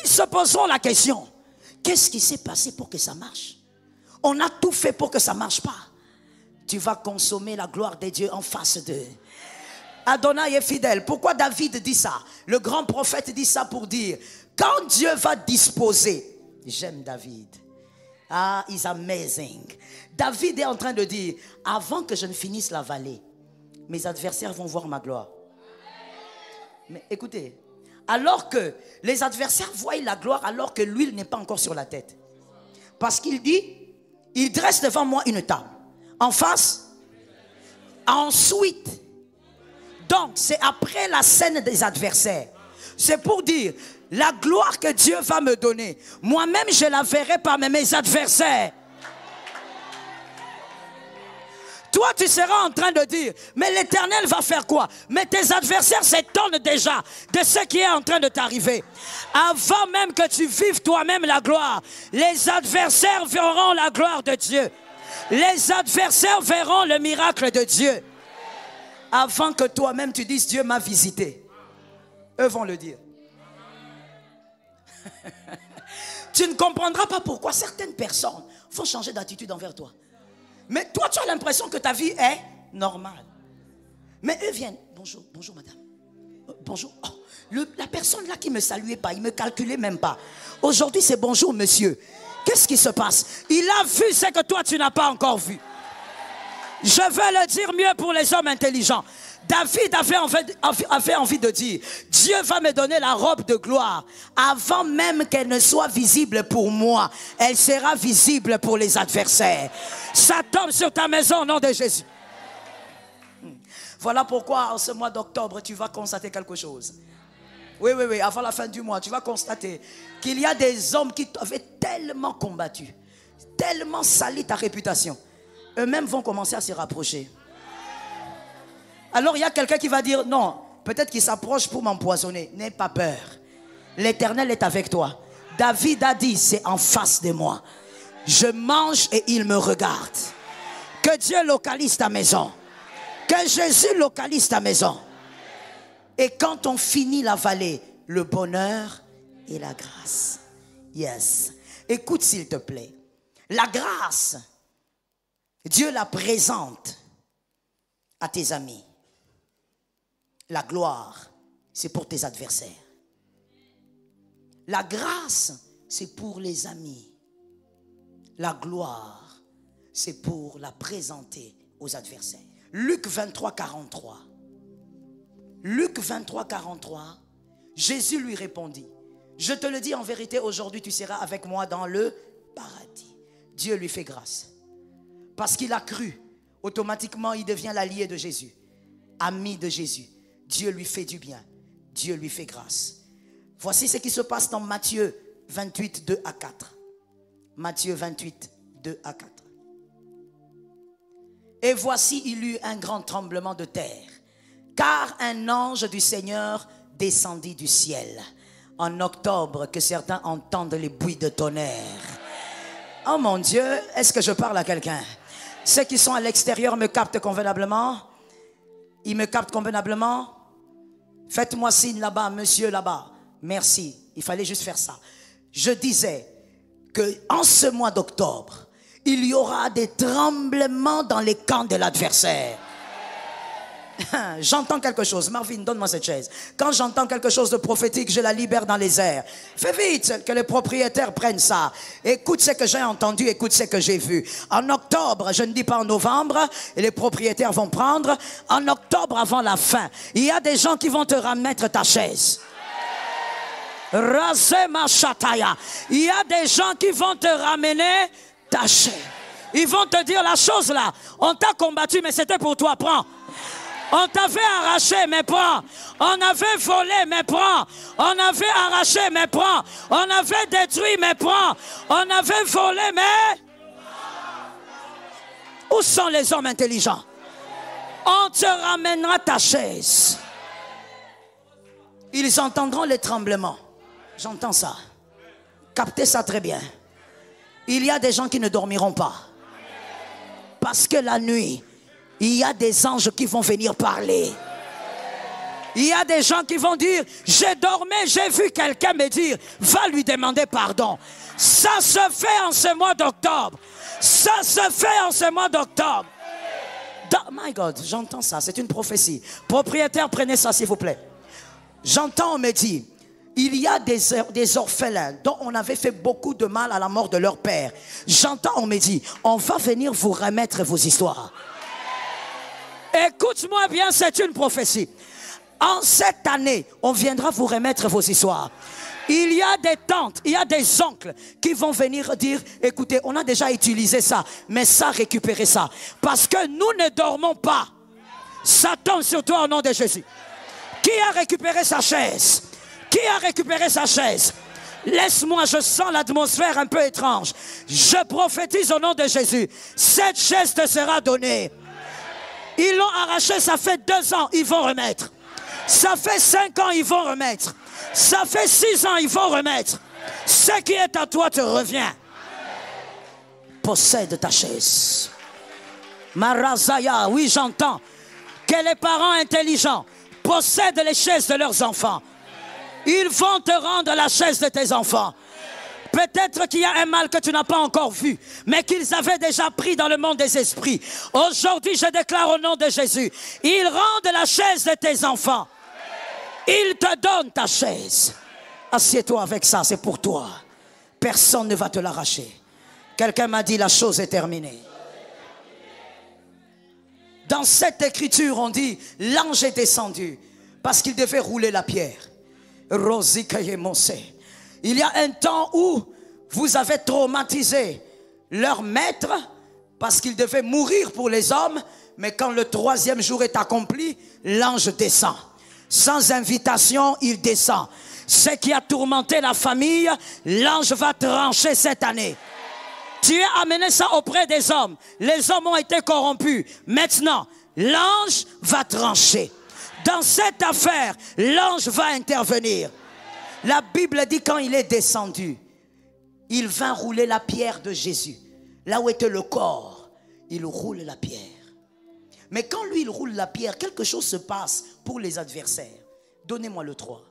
Ils se poseront la question: qu'est-ce qui s'est passé pour que ça marche? On a tout fait pour que ça ne marche pas. Tu vas consommer la gloire de Dieu en face d'eux. Adonai est fidèle. Pourquoi David dit ça? Le grand prophète dit ça pour dire: quand Dieu va disposer. J'aime David. Ah, he's amazing. David est en train de dire: avant que je ne finisse la vallée, mes adversaires vont voir ma gloire. Mais écoutez, alors que les adversaires voient la gloire alors que l'huile n'est pas encore sur la tête. Parce qu'il dit: il dresse devant moi une table. En face. Ensuite. Donc, c'est après la scène des adversaires. C'est pour dire, la gloire que Dieu va me donner, moi-même je la verrai par mes adversaires. Toi, tu seras en train de dire: mais l'Éternel va faire quoi? Mais tes adversaires s'étonnent déjà de ce qui est en train de t'arriver. Avant même que tu vives toi-même la gloire, les adversaires verront la gloire de Dieu. Les adversaires verront le miracle de Dieu. Avant que toi-même tu dises: Dieu m'a visité. Eux vont le dire. Tu ne comprendras pas pourquoi certaines personnes vont changer d'attitude envers toi. Mais toi, tu as l'impression que ta vie est normale. Mais eux viennent: bonjour, bonjour madame. Bonjour. Oh, la personne là qui ne me saluait pas, il ne me calculait même pas. Aujourd'hui, c'est bonjour monsieur. Qu'est-ce qui se passe? Il a vu ce que toi, tu n'as pas encore vu. Je veux le dire mieux pour les hommes intelligents. David avait envie de dire: Dieu va me donner la robe de gloire avant même qu'elle ne soit visible pour moi. Elle sera visible pour les adversaires. Ça tombe sur ta maison au nom de Jésus. Voilà pourquoi en ce mois d'octobre, tu vas constater quelque chose. Oui, oui, oui, avant la fin du mois, tu vas constater qu'il y a des hommes qui t'avaient tellement combattu, tellement sali ta réputation. Eux-mêmes vont commencer à se rapprocher. Alors il y a quelqu'un qui va dire, non, peut-être qu'il s'approche pour m'empoisonner. N'aie pas peur. L'Éternel est avec toi. David a dit, c'est en face de moi. Je mange et il me regarde. Que Dieu localise ta maison. Que Jésus localise ta maison. Et quand on finit la vallée, le bonheur et la grâce. Yes. Écoute s'il te plaît. La grâce, Dieu la présente à tes amis. La gloire, c'est pour tes adversaires. La grâce, c'est pour les amis. La gloire, c'est pour la présenter aux adversaires. Luc 23, 43. Luc 23, 43. Jésus lui répondit, je te le dis en vérité, aujourd'hui tu seras avec moi dans le paradis. Dieu lui fait grâce. Parce qu'il a cru, automatiquement il devient l'allié de Jésus. Ami de Jésus. Dieu lui fait du bien. Dieu lui fait grâce. Voici ce qui se passe dans Matthieu 28, 2 à 4. Matthieu 28, 2 à 4. Et voici, il eut un grand tremblement de terre, car un ange du Seigneur descendit du ciel. En octobre, que certains entendent les bruits de tonnerre. Oh mon Dieu, est-ce que je parle à quelqu'un? Ceux qui sont à l'extérieur me captent convenablement? Ils me captent convenablement? Faites-moi signe là-bas, monsieur là-bas. Merci, il fallait juste faire ça. Je disais qu'en ce mois d'octobre, il y aura des tremblements dans les camps de l'adversaire. J'entends quelque chose. Marvin, donne-moi cette chaise. Quand j'entends quelque chose de prophétique, je la libère dans les airs. Fais vite que les propriétaires prennent ça. Écoute ce que j'ai entendu, écoute ce que j'ai vu. En octobre, je ne dis pas en novembre, et les propriétaires vont prendre. En octobre, avant la fin, il y a des gens qui vont te remettre ta chaise. Razema Shataya. Il y a des gens qui vont te ramener ta chaise. Ils vont te dire la chose là. On t'a combattu, mais c'était pour toi. Prends. On t'avait arraché, mais prends. On avait volé, mais prends. On avait arraché, mais prends. On avait détruit, mais prends. On avait volé, mais... Où sont les hommes intelligents? On te ramènera ta chaise. Ils entendront les tremblements. J'entends ça. Captez ça très bien. Il y a des gens qui ne dormiront pas. Parce que la nuit, il y a des anges qui vont venir parler. Il y a des gens qui vont dire, j'ai dormi, j'ai vu quelqu'un me dire, va lui demander pardon. Ça se fait en ce mois d'octobre. Ça se fait en ce mois d'octobre. My God, j'entends ça, c'est une prophétie. Propriétaire, prenez ça s'il vous plaît. J'entends, on me dit, il y a des orphelins dont on avait fait beaucoup de mal à la mort de leur père. J'entends, on me dit, on va venir vous remettre vos histoires. Écoute-moi bien, c'est une prophétie. En cette année, on viendra vous remettre vos histoires. Il y a des tantes, il y a des oncles qui vont venir dire, écoutez, on a déjà utilisé ça, mais ça, récupérez ça. Parce que nous ne dormons pas. Ça tombe sur toi au nom de Jésus. Qui a récupéré sa chaise? Qui a récupéré sa chaise? Laisse-moi, je sens l'atmosphère un peu étrange. Je prophétise au nom de Jésus. Cette chaise te sera donnée. Ils l'ont arraché, ça fait 2 ans, ils vont remettre. Ça fait 5 ans, ils vont remettre. Ça fait 6 ans, ils vont remettre. Ce qui est à toi te revient. Possède ta chaise. Marazaya, oui j'entends que les parents intelligents possèdent les chaises de leurs enfants. Ils vont te rendre la chaise de tes enfants. Peut-être qu'il y a un mal que tu n'as pas encore vu, mais qu'ils avaient déjà pris dans le monde des esprits. Aujourd'hui, je déclare au nom de Jésus, ils rendent la chaise de tes enfants. Ils te donnent ta chaise. Assieds-toi avec ça, c'est pour toi. Personne ne va te l'arracher. Quelqu'un m'a dit, la chose est terminée. Dans cette écriture, on dit, l'ange est descendu parce qu'il devait rouler la pierre. Il y a un temps où vous avez traumatisé leur maître parce qu'il devait mourir pour les hommes, mais quand le 3e jour est accompli, l'ange descend. Sans invitation, il descend. Ce qui a tourmenté la famille, l'ange va trancher cette année. Tu as amené ça auprès des hommes. Les hommes ont été corrompus. Maintenant, l'ange va trancher. Dans cette affaire, l'ange va intervenir. La Bible dit quand il est descendu, il vint rouler la pierre de Jésus. Là où était le corps, il roule la pierre. Mais quand lui, il roule la pierre, quelque chose se passe pour les adversaires. Donnez-moi le 3.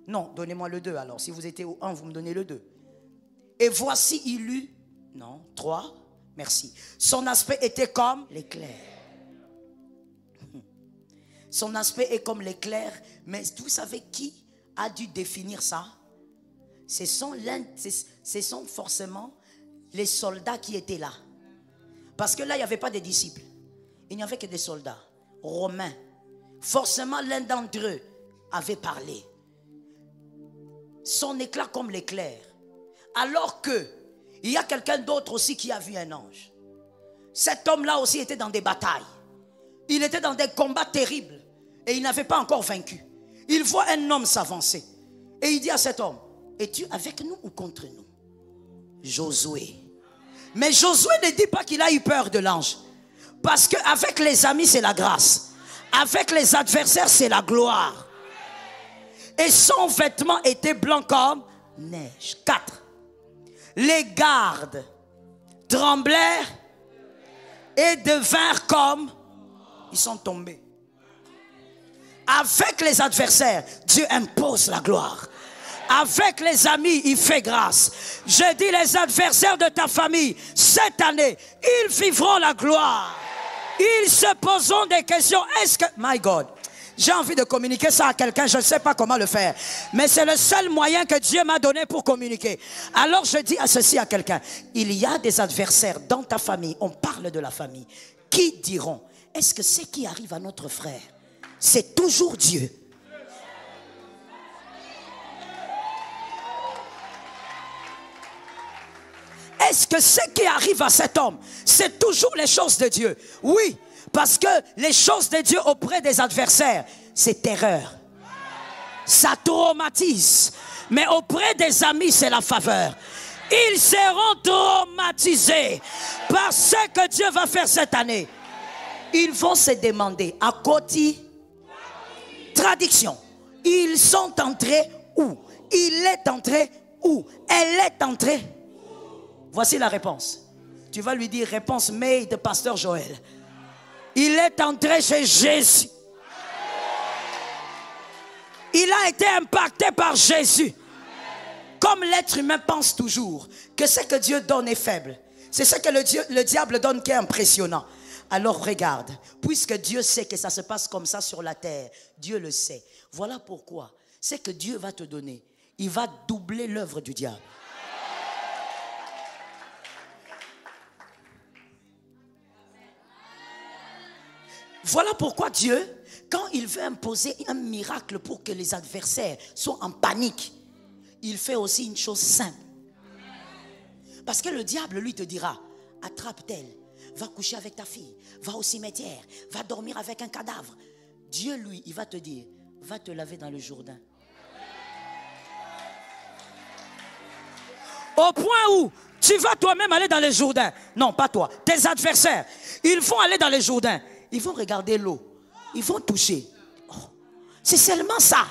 Non, donnez-moi le 2 alors. Si vous étiez au 1, vous me donnez le 2. Et voici, il eut... Non, 3. Merci. Son aspect était comme l'éclair. Son aspect est comme l'éclair. Mais vous savez qui a dû définir ça? Ce sont forcément les soldats qui étaient là. Parce que là, il n'y avait pas de disciples. Il n'y avait que des soldats romains. Forcément, l'un d'entre eux avait parlé. Son éclat comme l'éclair. Alors que il y a quelqu'un d'autre aussi qui a vu un ange. Cet homme-là aussi était dans des batailles. Il était dans des combats terribles. Et il n'avait pas encore vaincu. Il voit un homme s'avancer. Et il dit à cet homme, es-tu avec nous ou contre nous? Josué. Mais Josué ne dit pas qu'il a eu peur de l'ange. Parce qu'avec les amis, c'est la grâce. Avec les adversaires, c'est la gloire. Et son vêtement était blanc comme neige. 4. Les gardes tremblèrent et devinrent comme... Ils sont tombés. Avec les adversaires, Dieu impose la gloire. Avec les amis, il fait grâce. Je dis les adversaires de ta famille, cette année, ils vivront la gloire. Ils se poseront des questions. Est-ce que... My God, j'ai envie de communiquer ça à quelqu'un, je ne sais pas comment le faire. Mais c'est le seul moyen que Dieu m'a donné pour communiquer. Alors je dis ceci à quelqu'un. Il y a des adversaires dans ta famille, on parle de la famille, qui diront, est-ce que ce qui arrive à notre frère, c'est toujours Dieu? Est-ce que ce qui arrive à cet homme, c'est toujours les choses de Dieu? Oui, parce que les choses de Dieu auprès des adversaires, c'est terreur. Ça traumatise. Mais auprès des amis, c'est la faveur. Ils seront traumatisés par ce que Dieu va faire cette année. Ils vont se demander, à côté, traduction, ils sont entrés où? Il est entré où? Elle est entrée. Voici la réponse. Tu vas lui dire, réponse made, pasteur Joël. Il est entré chez Jésus. Il a été impacté par Jésus. Comme l'être humain pense toujours que ce que Dieu donne est faible. C'est ce que le diable donne qui est impressionnant. Alors regarde, puisque Dieu sait que ça se passe comme ça sur la terre, Dieu le sait. Voilà pourquoi, ce que Dieu va te donner, il va doubler l'œuvre du diable. Voilà pourquoi Dieu, quand il veut imposer un miracle pour que les adversaires soient en panique, il fait aussi une chose simple. Parce que le diable, lui, te dira, attrape-t-elle, va coucher avec ta fille, va au cimetière, va dormir avec un cadavre. Dieu, lui, il va te dire, va te laver dans le Jourdain. Au point où tu vas toi-même aller dans le Jourdain. Non, pas toi, tes adversaires. Ils vont aller dans le Jourdain. Ils vont regarder l'eau. Ils vont toucher. Oh, c'est seulement ça.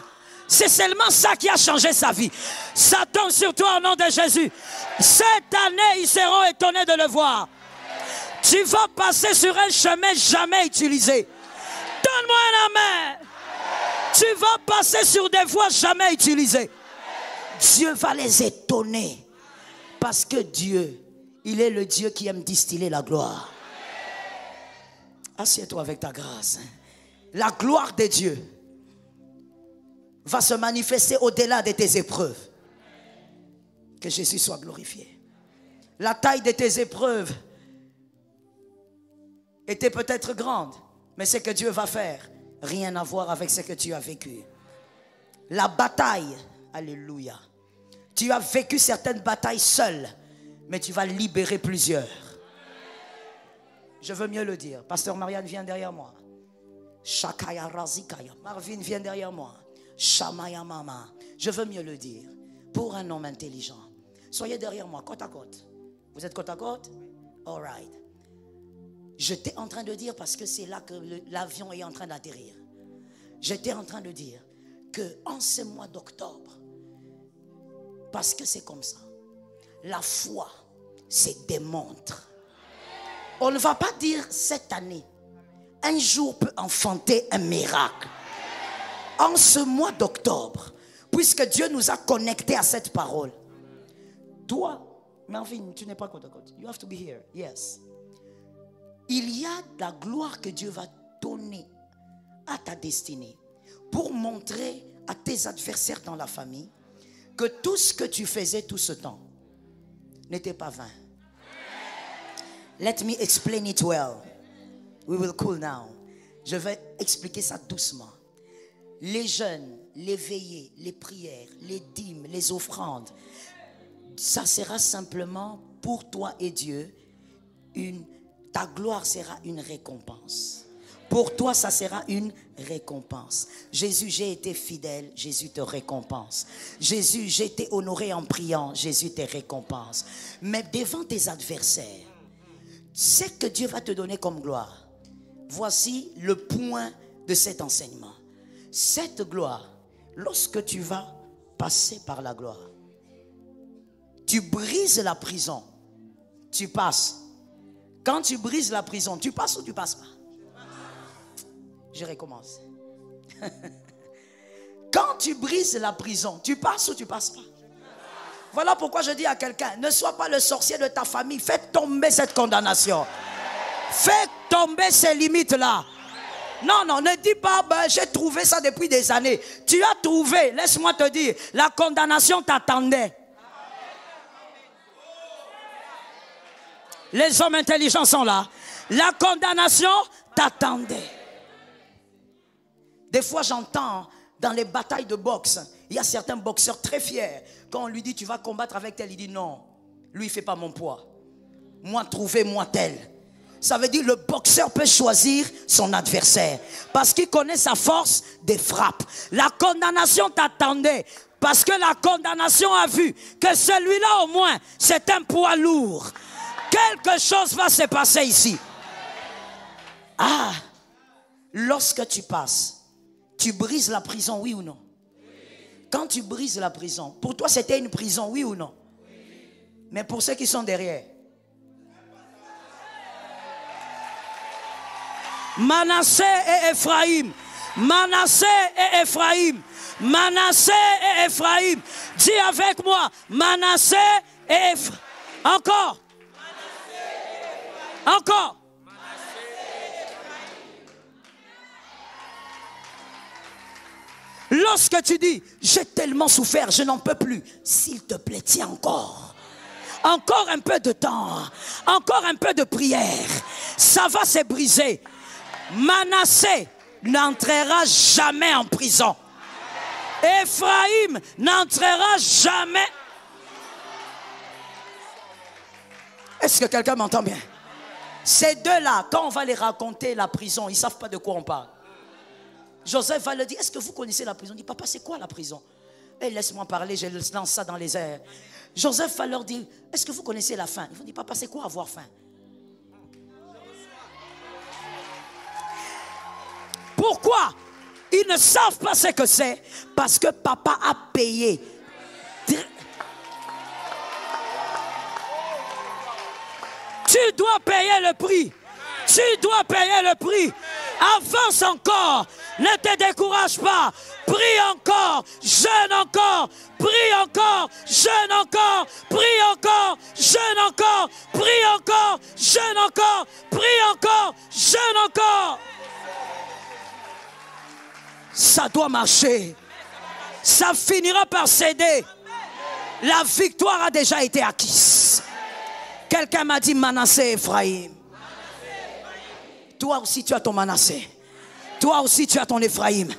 C'est seulement ça qui a changé sa vie. Ça tombe sur toi au nom de Jésus. Cette année, ils seront étonnés de le voir. Tu vas passer sur un chemin jamais utilisé. Donne-moi un amen. Tu vas passer sur des voies jamais utilisées. Dieu va les étonner. Parce que Dieu, il est le Dieu qui aime distiller la gloire. Assieds-toi avec ta grâce. La gloire de Dieu va se manifester au-delà de tes épreuves. Que Jésus soit glorifié. La taille de tes épreuves était peut-être grande, mais ce que Dieu va faire, rien à voir avec ce que tu as vécu. La bataille, alléluia. Tu as vécu certaines batailles seul, mais tu vas libérer plusieurs. Je veux mieux le dire. Pasteur Marianne vient derrière moi. Shakaya Razikaya. Marvin, viens derrière moi. Shamaya Mama. Je veux mieux le dire. Pour un homme intelligent. Soyez derrière moi, côte à côte. Vous êtes côte à côte? All right. J'étais en train de dire, parce que c'est là que l'avion est en train d'atterrir. J'étais en train de dire qu'en ce mois d'octobre, parce que c'est comme ça, la foi se démontre. On ne va pas dire cette année, un jour peut enfanter un miracle. En ce mois d'octobre, puisque Dieu nous a connectés à cette parole, toi, Marvin, tu n'es pas côte à côte. You have to be here. Yes. Il y a de la gloire que Dieu va donner à ta destinée pour montrer à tes adversaires dans la famille que tout ce que tu faisais tout ce temps n'était pas vain. Let me explain it well. We will cool now. Je vais expliquer ça doucement. Les jeûnes, les veillées, les prières, les dîmes, les offrandes, ça sera simplement pour toi et Dieu ta gloire sera une récompense. Pour toi, ça sera une récompense. Jésus, j'ai été fidèle, Jésus te récompense. Jésus, j'ai été honoré en priant, Jésus te récompense. Mais devant tes adversaires, c'est que Dieu va te donner comme gloire. Voici le point de cet enseignement. Cette gloire, lorsque tu vas passer par la gloire, tu brises la prison, tu passes. Quand tu brises la prison, tu passes ou tu passes pas? Je recommence. Quand tu brises la prison, tu passes ou tu passes pas? Voilà pourquoi je dis à quelqu'un, ne sois pas le sorcier de ta famille. Fais tomber cette condamnation. Fais tomber ces limites-là. Non, non, ne dis pas, j'ai trouvé ça depuis des années. Tu as trouvé, laisse-moi te dire, la condamnation t'attendait. Les hommes intelligents sont là. La condamnation t'attendait. Des fois, j'entends dans les batailles de boxe, il y a certains boxeurs très fiers. Quand on lui dit, tu vas combattre avec tel, il dit non. Lui, il ne fait pas mon poids. Moi, trouvez-moi tel. Ça veut dire le boxeur peut choisir son adversaire. Parce qu'il connaît sa force des frappes. La condamnation t'attendait. Parce que la condamnation a vu que celui-là, au moins, c'est un poids lourd. Quelque chose va se passer ici. Ah, lorsque tu passes, tu brises la prison, oui ou non? Quand tu brises la prison, pour toi c'était une prison, oui ou non? Mais pour ceux qui sont derrière, Manassé et Ephraïm, Manassé et Ephraïm, Manassé et Ephraïm. Dis avec moi, Manassé et Ephraïm. Encore. Encore. Lorsque tu dis, j'ai tellement souffert, je n'en peux plus. S'il te plaît, tiens encore. Encore un peu de temps. Encore un peu de prière. Ça va se briser. Manassé n'entrera jamais en prison. Ephraïm n'entrera jamais. Est-ce que quelqu'un m'entend bien? Ces deux-là, quand on va les raconter la prison, ils ne savent pas de quoi on parle. Joseph va leur dire, est-ce que vous connaissez la prison? Il dit, papa, c'est quoi la prison? Et laisse-moi parler, je lance ça dans les airs. Joseph va leur dire, est-ce que vous connaissez la faim? Ils vont dire, papa, c'est quoi avoir faim? Pourquoi? Ils ne savent pas ce que c'est. Parce que papa a payé. Tu dois payer le prix. Tu dois payer le prix. Avance encore. Ne te décourage pas. Prie encore. Jeûne encore. Prie encore. Jeûne encore. Prie encore. Jeûne encore. Prie encore. Jeûne encore. Prie encore. Jeûne encore. Ça doit marcher. Ça finira par céder. La victoire a déjà été acquise. Quelqu'un m'a dit Manassé Ephraïm. Toi aussi tu as ton Manassé. Toi aussi tu as ton Ephraïm.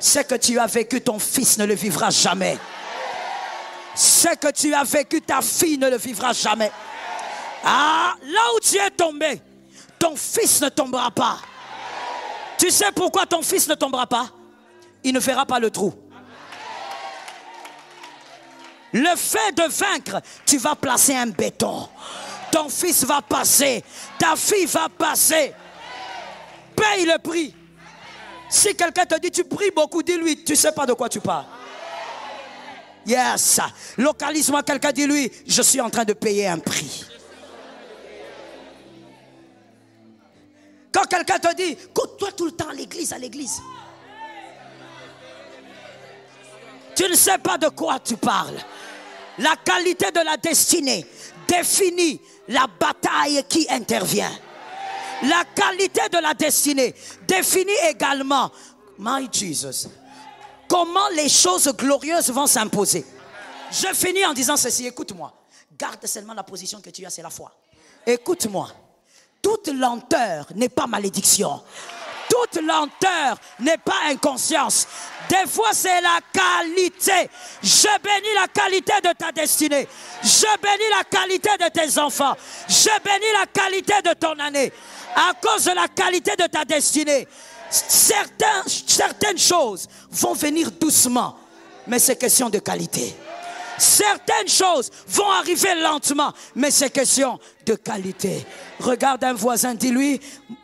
Ce que tu as vécu, ton fils ne le vivra jamais. Ce que tu as vécu, ta fille ne le vivra jamais. Ah, là où tu es tombé, ton fils ne tombera pas. Tu sais pourquoi ton fils ne tombera pas? Il ne verra pas le trou. Le fait de vaincre, tu vas placer un béton. Ton fils va passer, ta fille va passer. Paye le prix. Si quelqu'un te dit tu pries beaucoup, dis-lui, tu ne sais pas de quoi tu parles. Yes. Localise-moi quelqu'un, dis-lui, je suis en train de payer un prix. Quand quelqu'un te dit, écoute-toi tout le temps à l'église, tu ne sais pas de quoi tu parles. La qualité de la destinée définit la bataille qui intervient. La qualité de la destinée définit également, my Jesus, comment les choses glorieuses vont s'imposer. Je finis en disant ceci, écoute-moi. Garde seulement la position que tu as, c'est la foi. Écoute-moi. Toute lenteur n'est pas malédiction. Toute lenteur n'est pas inconscience. Des fois, c'est la qualité. Je bénis la qualité de ta destinée. Je bénis la qualité de tes enfants. Je bénis la qualité de ton année. À cause de la qualité de ta destinée, certaines choses vont venir doucement. Mais c'est question de qualité. Certaines choses vont arriver lentement, mais c'est question de qualité. Regarde un voisin, dis-lui,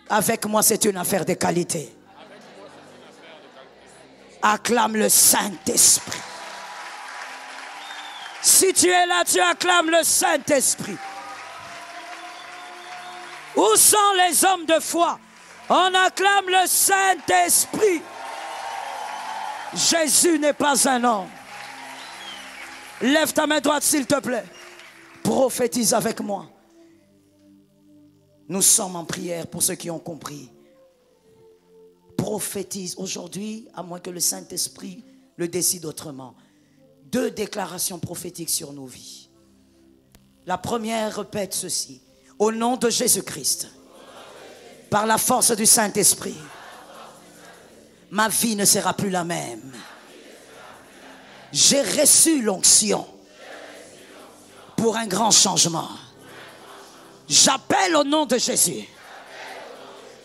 avec moi c'est une affaire de qualité. Acclame le Saint-Esprit. Si tu es là, tu acclames le Saint-Esprit. Où sont les hommes de foi? On acclame le Saint-Esprit. Jésus n'est pas un homme. Lève ta main droite s'il te plaît. Prophétise avec moi. Nous sommes en prière pour ceux qui ont compris. Prophétise aujourd'hui, à moins que le Saint-Esprit le décide autrement. 2 déclarations prophétiques sur nos vies. La première répète ceci. Au nom de Jésus-Christ, par la force du Saint-Esprit, ma vie ne sera plus la même. J'ai reçu l'onction pour un grand changement. J'appelle au nom de Jésus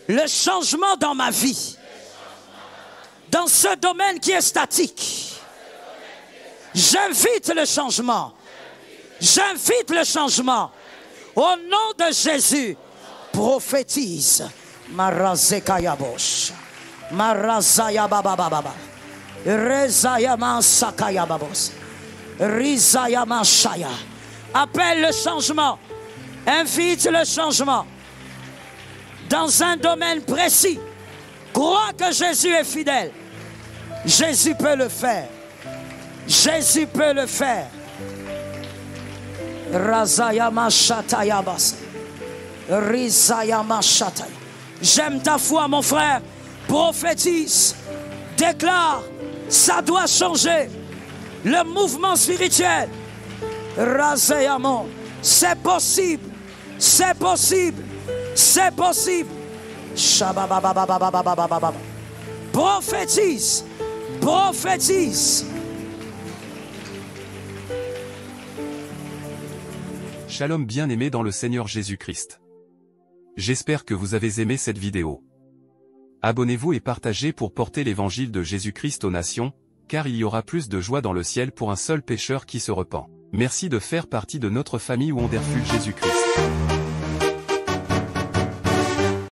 le changement dans ma vie, dans ce domaine qui est statique. J'invite le changement. J'invite le changement. Au nom de Jésus, prophétise. Marazekaya bosh. Marazaya baba baba. Rezaya mansakaya babos. Rizaya manshaya. Appelle le changement. Invite le changement. Dans un domaine précis. Crois que Jésus est fidèle. Jésus peut le faire. Jésus peut le faire. J'aime ta foi, mon frère. Prophétise, déclare, ça doit changer. Le mouvement spirituel. C'est possible, c'est possible, c'est possible. Prophétise, prophétise. Shalom bien-aimés dans le Seigneur Jésus-Christ. J'espère que vous avez aimé cette vidéo. Abonnez-vous et partagez pour porter l'évangile de Jésus-Christ aux nations, car il y aura plus de joie dans le ciel pour un seul pécheur qui se repent. Merci de faire partie de notre famille Wonderful Jésus-Christ.